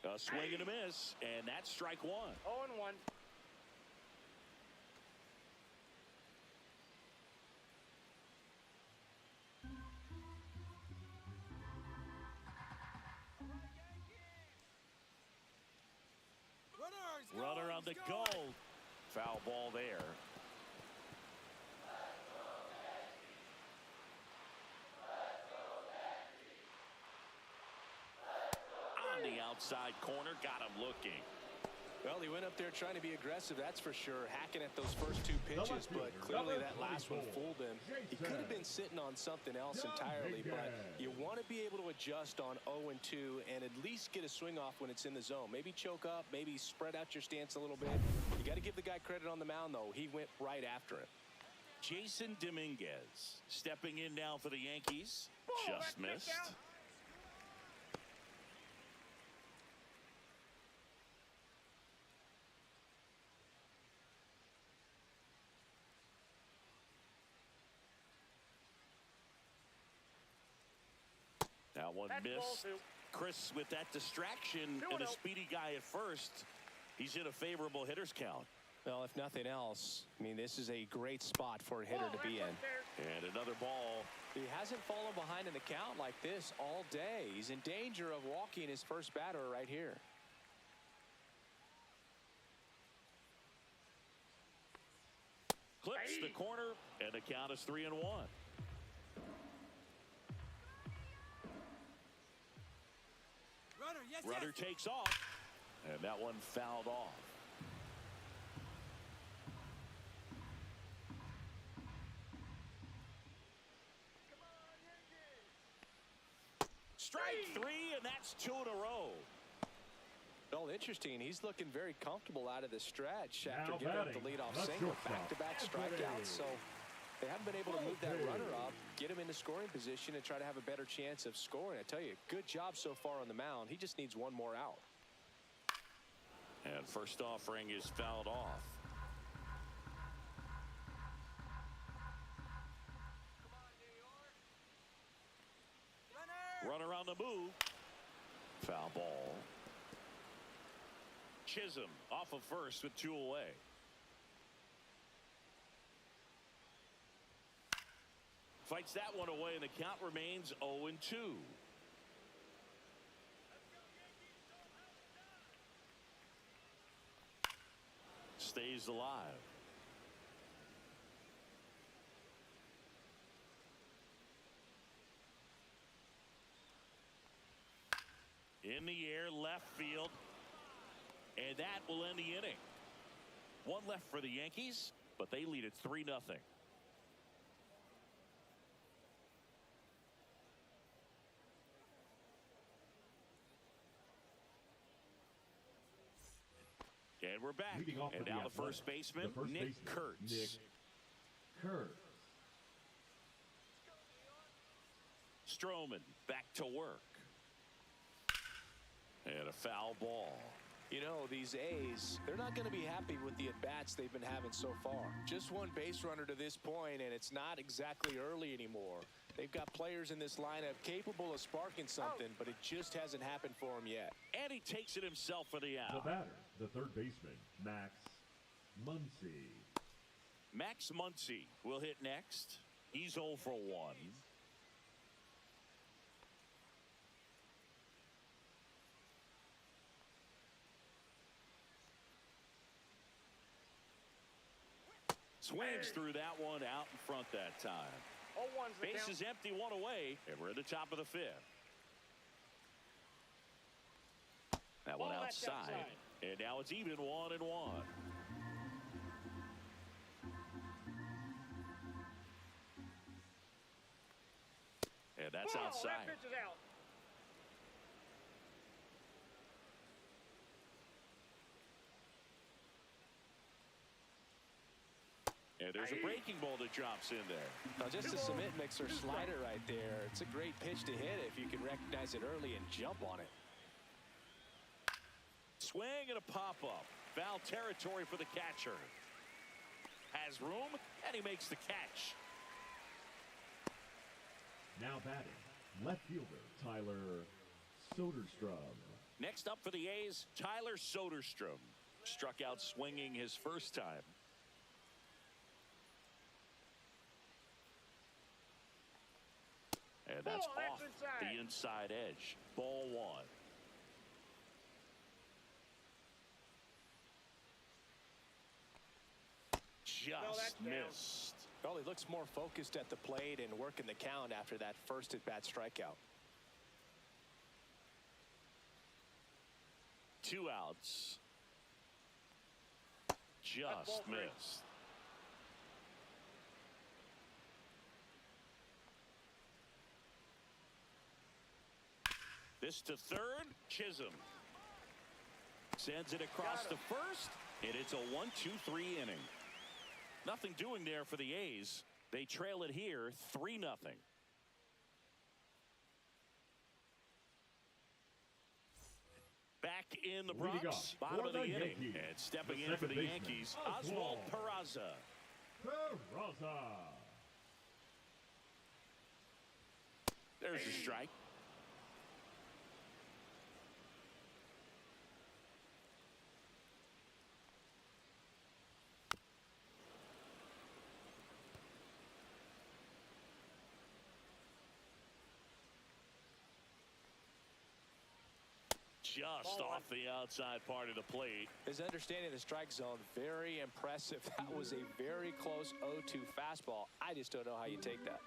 A swing and a miss, and that's strike 1. 0-1. Runner on the go. Foul ball there. On the outside corner, got him looking. Well, he went up there trying to be aggressive, that's for sure, hacking at those first 2 pitches, but clearly that last one fooled him. He could have been sitting on something else entirely, but you want to be able to adjust on 0-2 and at least get a swing off when it's in the zone. Maybe choke up, maybe spread out your stance a little bit. You got to give the guy credit on the mound, though. He went right after it. Jason Dominguez stepping in now for the Yankees. Just missed. That one missed. Chris with that distraction and a speedy guy at first. He's in a favorable hitter's count. Well, if nothing else, I mean, this is a great spot for a hitter to be in. And another ball. He hasn't fallen behind in the count like this all day. He's in danger of walking his first batter right here. Clips the corner, and the count is 3-1. Runner takes off, and that one fouled off. Strike 3, and that's 2 in a row. Well, interesting. He's looking very comfortable out of the stretch after giving up the leadoff single. Back-to-back strikeouts, so they haven't been able to move that runner up, get him into scoring position, and try to have a better chance of scoring. I tell you, good job so far on the mound. He just needs one more out. And first offering is fouled off. Runner on the move. Foul ball. Chisholm off of first with 2 away. Fights that one away, and the count remains 0-2. Stays alive. In the air, left field. And that will end the inning. 1 left for the Yankees, but they lead it 3-0. And we're back. And now the first baseman, Nick Kurtz. Stroman back to work. And a foul ball. You know, these A's, they're not going to be happy with the at-bats they've been having so far. Just one base runner to this point, and it's not exactly early anymore. They've got players in this lineup capable of sparking something, but it just hasn't happened for them yet. And he takes it himself for the out. The batter, the third baseman, Max Muncy. Max Muncy will hit next. He's 0 for 1. Swings through that one out in front that time. Base is empty, one away, and we're at the top of the 5th. That one outside, and now it's even 1-1. And that's outside. That pitch is out. And there's a breaking ball that drops in there. Now, just a cement mixer slider right there. It's a great pitch to hit if you can recognize it early and jump on it. Swing and a pop-up. Foul territory for the catcher. Has room, and he makes the catch. Now batting, left fielder, Tyler Soderstrom. Next up for the A's, Tyler Soderstrom. Struck out swinging his first time. And that's off the inside edge. Ball 1. Just missed. Well, he looks more focused at the plate and working the count after that first at-bat strikeout. 2 outs. Just missed. This to third. Chisholm sends it across to first, and it's a 1-2-3 inning. Nothing doing there for the A's. They trail it here 3-0. Back in the Bronx, bottom of the inning, and stepping in for the Yankees, Oswald Peraza. There's a strike. Just off the outside part of the plate. His understanding of the strike zone, very impressive. That was a very close 0-2 fastball. I just don't know how you take that.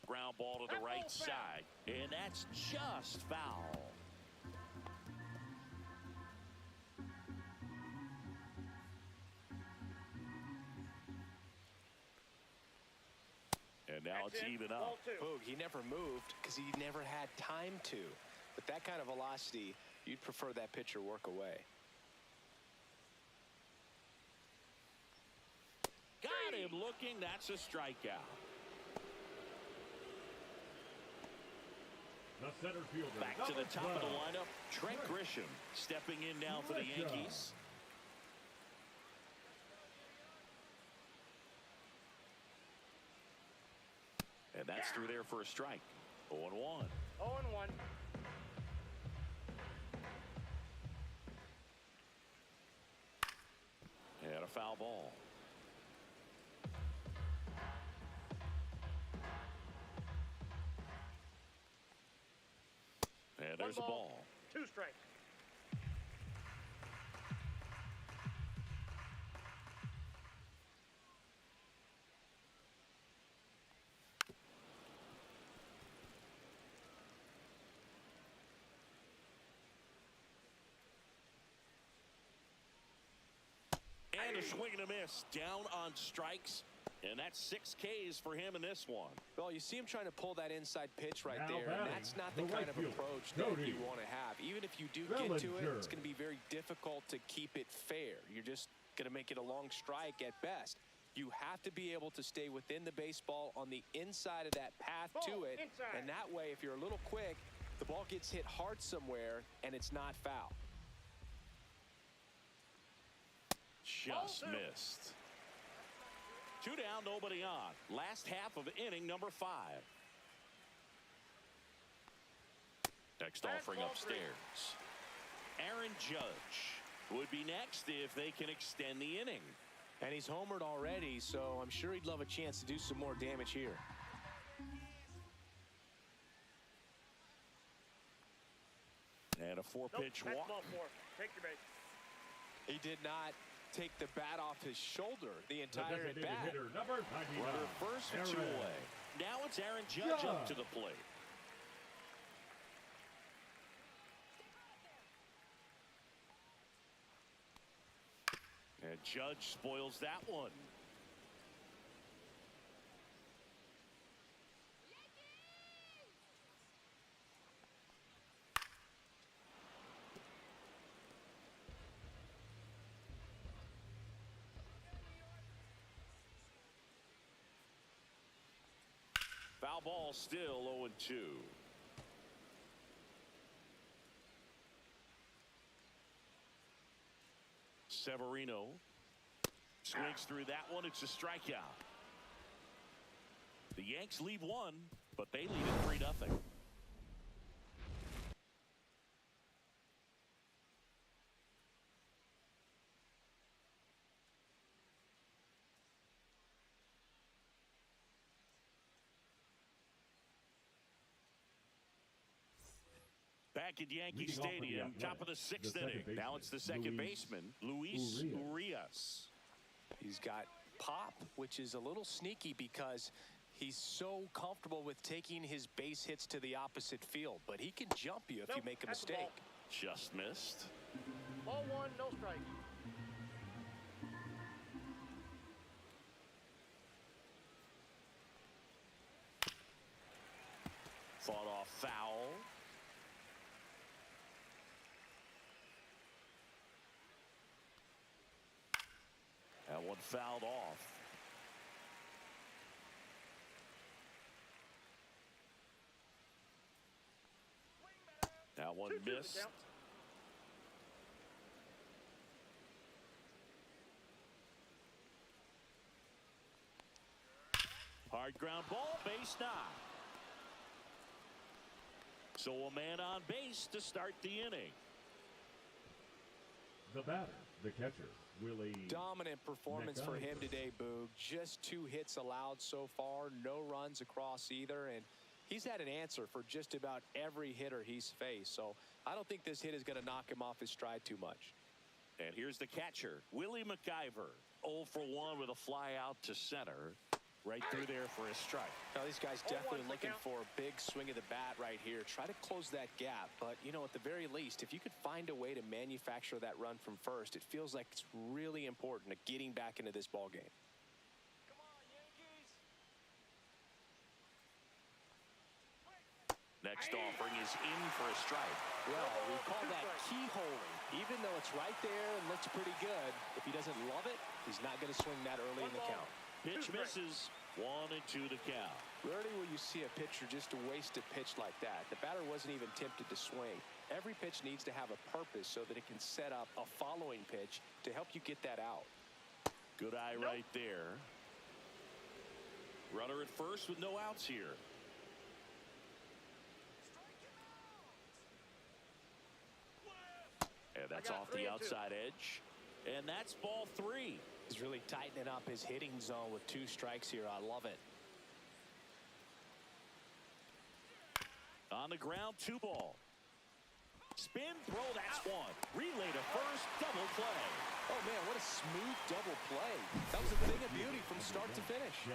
Ground ball to the right side, and that's just foul. And now it's even up. Boog, he never moved because he never had time to. With that kind of velocity, you'd prefer that pitcher work away. Got him looking. That's a strikeout. The center fielder. Back to the top of the lineup. Trent Grisham stepping in now for the Yankees. And that's through there for a strike. 0-1. 0-1. And a foul ball. And there's a ball. 2 strikes. And a swing and a miss. Down on strikes. And that's 6 Ks for him in this one. Well, you see him trying to pull that inside pitch right Now there, and batting, that's not the the kind right of fielder, approach that Cody you want to have. Even if you do get to it, it's going to be very difficult to keep it fair. You're just going to make it a long strike at best. You have to be able to stay within the baseball on the inside of that path to it. Inside. And that way, if you're a little quick, the ball gets hit hard somewhere, and it's not foul. Just missed. 2 down, nobody on. Last half of inning number 5. Next offering upstairs. Aaron Judge would be next if they can extend the inning. And he's homered already, so I'm sure he'd love a chance to do some more damage here. And a 4-pitch walk. Ball 4. Take your base. He did not take the bat off his shoulder the entire The designated at-bat. hitter, number 99. Runner first for 2 away. Now it's Aaron Judge up to the plate. And Judge spoils that one. Foul ball, still 0-2. Severino swings through that one. It's a strikeout. The Yanks lead 1, but they lead it 3-0. Back at Yankee Stadium, top of the 6th inning. Now it's the second baseman, Luis Urias. He's got pop, which is a little sneaky because he's so comfortable with taking his base hits to the opposite field. But he can jump you if you make a mistake. Just missed. Ball 1, no strike. Fought off foul. That one fouled off. That one missed. Hard ground ball, base knock. So a man on base to start the inning. The batter, the catcher, Willie. Dominant performance for him today, Boog. Just 2 hits allowed so far, no runs across either, and he's had an answer for just about every hitter he's faced. So I don't think this hit is going to knock him off his stride too much. And here's the catcher, Willie McIver. 0 for 1 with a fly out to center. Right through there for a strike. Now, these guys definitely looking for a big swing of the bat right here. Try to close that gap. But, you know, at the very least, if you could find a way to manufacture that run from first, it feels like it's really important to getting back into this ball game. Come on, Yankees. Next offering is in for a strike. Well, we call that keyholing. Even though it's right there and looks pretty good, if he doesn't love it, he's not going to swing that early in the count. Pitch misses. 1-2 the count. Rarely will you see a pitcher just waste a pitch like that. The batter wasn't even tempted to swing. Every pitch needs to have a purpose so that it can set up a following pitch to help you get that out. Good eye right there. Runner at first with no outs here. And that's off the outside edge. And that's ball 3. He's really tightening up his hitting zone with 2 strikes here. I love it. On the ground, 2 ball. Spin, throw, that's 1. Relay to first, double play. Oh, man, what a smooth double play. That was a thing of beauty from start to finish.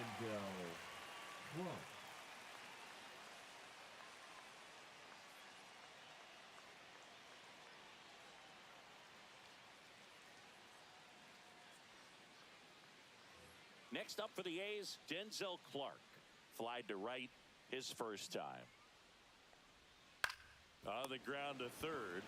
Next up for the A's, Denzel Clark. Flied to right his first time. On the ground to third.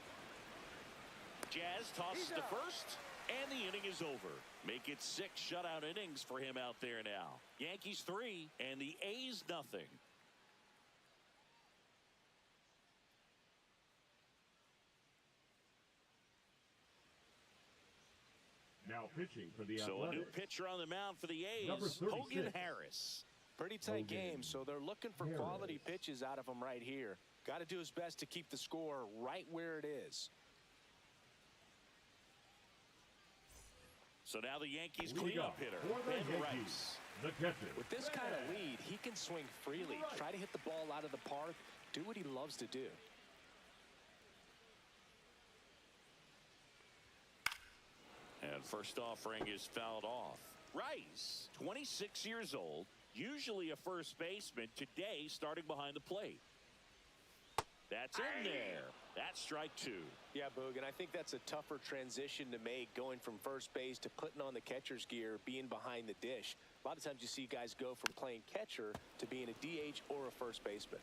Jazz tosses to first, and the inning is over. Make it 6 shutout innings for him out there now. Yankees 3, and the A's nothing. Now pitching for the So Athletics. a new pitcher on the mound for the A's, Number 36. Hogan Harris. Pretty tight Hogan game, so they're looking for Harris. quality pitches out of him right here. Got to do his best to keep the score right where it is. So now the Yankees Lead cleanup up hitter, for the Ben Yankees, Rice. the catcher. With this kind of lead, he can swing freely, try to hit the ball out of the park, do what he loves to do. And first offering is fouled off. Rice, 26 years old, usually a first baseman, today starting behind the plate. That's in there. That's strike 2. Yeah, Boog, and I think that's a tougher transition to make, going from first base to putting on the catcher's gear, being behind the dish. A lot of times you see guys go from playing catcher to being a DH or a first baseman.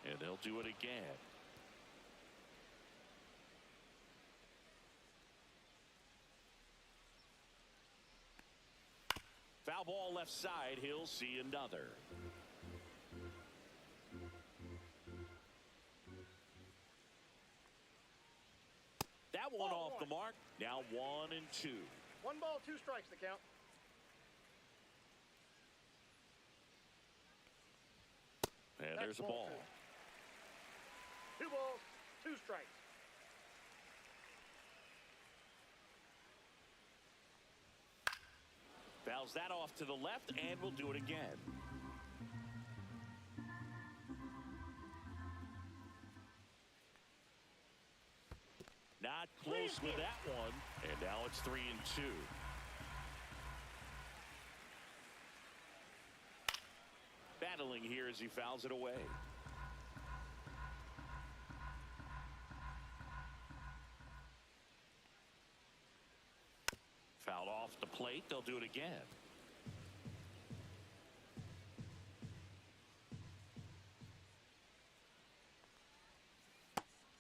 And they'll do it again. Foul ball left side. He'll see another. That one Ball off one. the mark. Now 1 and 2. 1 ball, 2 strikes the count. And That's there's a ball ball. 2 balls, 2 strikes. Fouls that off to the left, and we'll do it again. Not close with that one, and now it's 3 and 2. Battling here as he fouls it away. Fouled off the plate. They'll do it again.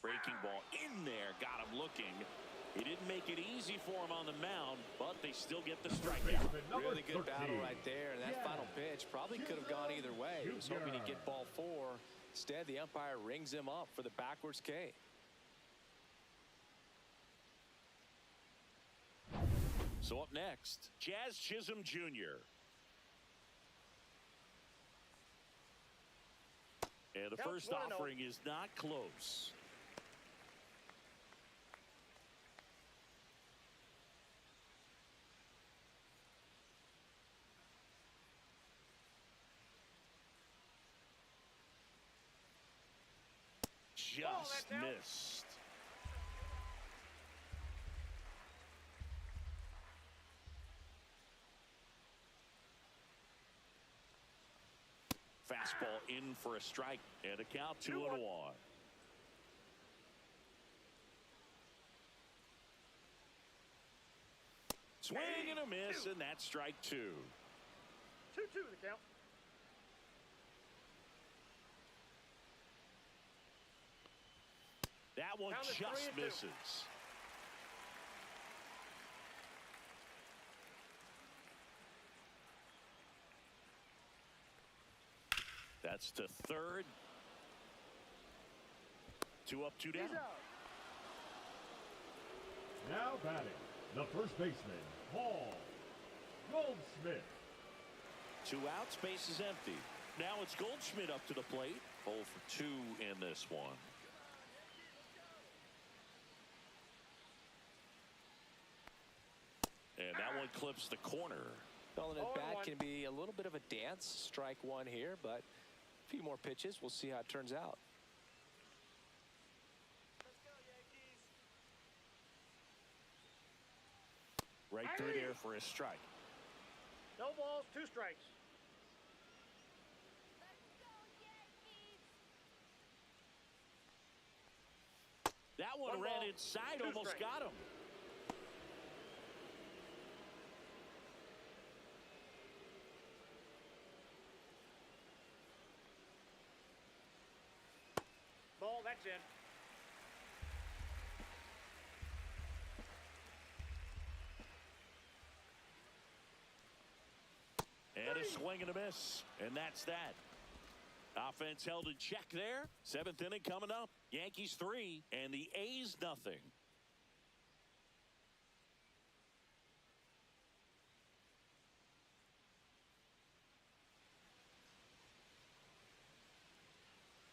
Breaking ball in there. Got him looking. He didn't make it easy for him on the mound, but they still get the strikeout. Really good battle right there, and that final pitch probably could have gone either way. He was hoping to get ball 4. Instead, the umpire rings him up for the backwards K. So up next, Jazz Chisholm Jr. And the first offering is not close. Just missed. Fastball in for a strike, and a count 2-1. Swing and a miss, and that's strike 2. 2-2 the count. That one Count is just 3-2. misses. That's to third. 2 up, 2 down. He's out. Now batting, the first baseman, Paul Goldschmidt. 2 outs, base is empty. Now it's Goldschmidt up to the plate. 0 for 2 in this one. And that one clips the corner. Well, an at-bat can be a little bit of a dance. Strike 1 here, but a few more pitches. We'll see how it turns out. Let's go, Yankees. Right through there for a strike. No balls, 2 strikes. That one ran inside, almost got him. Ball, that's in. And a swing and a miss. And that's that. Offense held in check there. Seventh inning coming up. Yankees 3 and the A's nothing.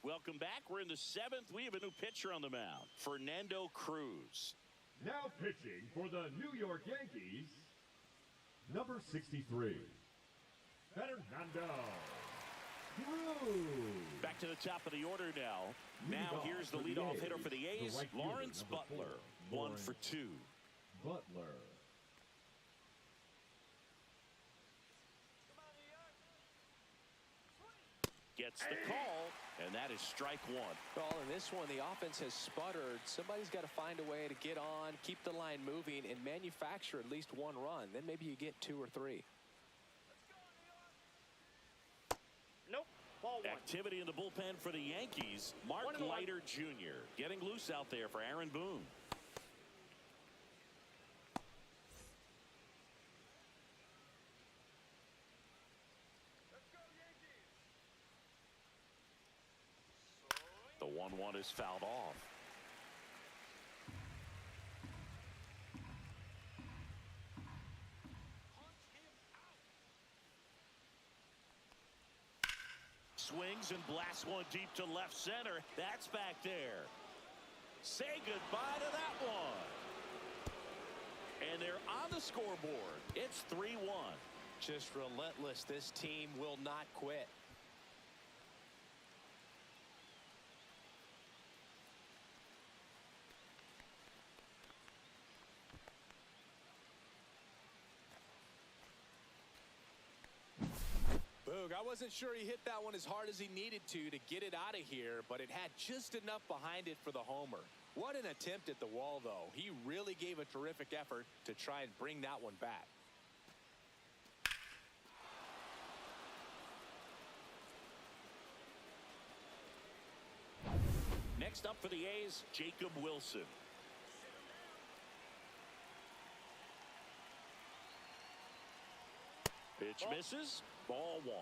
Welcome back. We're in the seventh. We have a new pitcher on the mound, Fernando Cruz. Now pitching for the New York Yankees, number 63, Fernando Cruz. Back to the top of the order now. Now here's the leadoff hitter for the A's, Lawrence Butler. 1 for 2. Butler. Gets the call, and that is strike one. Well, in this one, the offense has sputtered. Somebody's got to find a way to get on, keep the line moving, and manufacture at least one run. Then maybe you get 2 or 3. Nope. Ball one. Activity in the bullpen for the Yankees. Mark Leiter Jr. getting loose out there for Aaron Boone. The 1-1 is fouled off. Swings and blasts one deep to left center. That's back there. Say goodbye to that one. And they're on the scoreboard. It's 3-1. Just relentless. This team will not quit. I wasn't sure he hit that one as hard as he needed to get it out of here, but it had just enough behind it for the homer. What an attempt at the wall, though. He really gave a terrific effort to try and bring that one back. Next up for the A's, Jacob Wilson. Pitch misses. Ball one.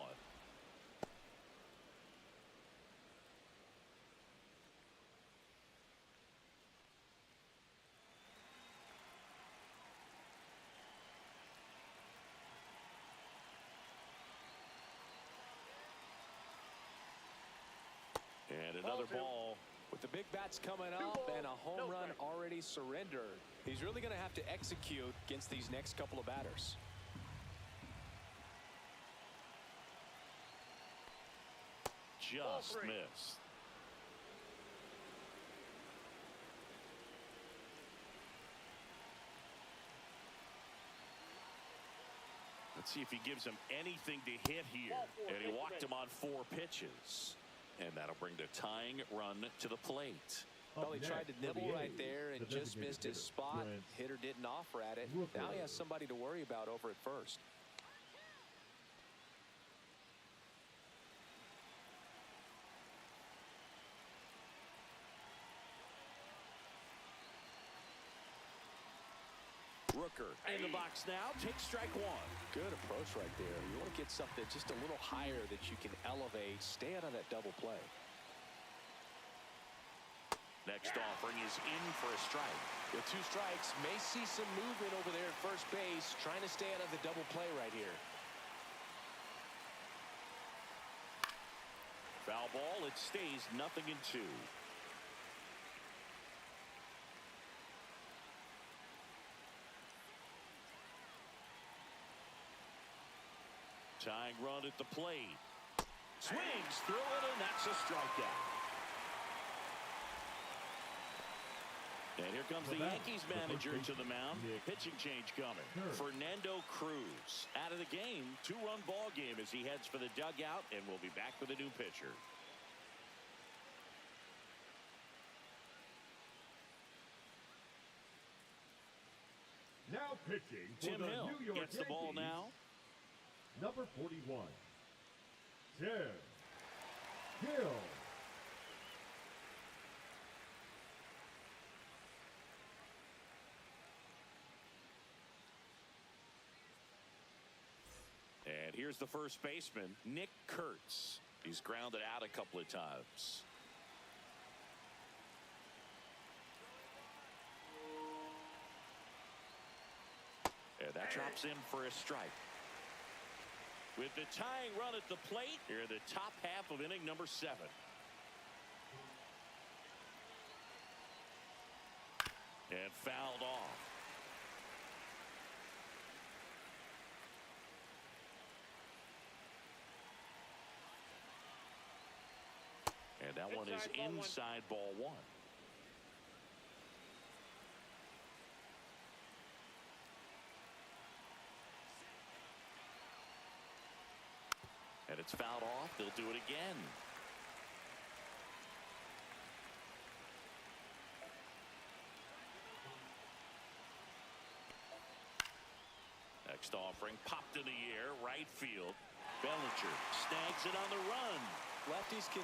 And another ball. With the big bats coming up and a home run already surrendered, he's really going to have to execute against these next couple of batters. Just missed. Let's see if he gives him anything to hit here. And he walked him on 4 pitches. And that'll bring the tying run to the plate. Well, he tried to nibble right there and just missed his spot. Hitter didn't offer at it. Now he has somebody to worry about over at first. Rooker in the box now. Take strike one. Good approach right there. You want to get something just a little higher that you can elevate. Stay out of that double play. Next offering is in for a strike. With 2 strikes, may see some movement over there at first base. Trying to stay out of the double play right here. Foul ball. It stays 0-2. Tying run at the plate. Swings through it, and that's a strikeout. And here comes the Yankees manager to the mound. Pitching change coming. Fernando Cruz out of the game. 2-run ball game as he heads for the dugout, and we'll be back with a new pitcher. Pitching for Tim the Hill New York gets the ball Yankees, now. number 41, Tim Hill. And here's the first baseman, Nick Kurtz. He's grounded out a couple of times. And that drops in for a strike. With the tying run at the plate, here in the top half of inning number 7. And fouled off. And that one is inside ball 1. And it's fouled off. They'll do it again. Next offering popped in the air, right field. Bellinger snags it on the run. Lefties can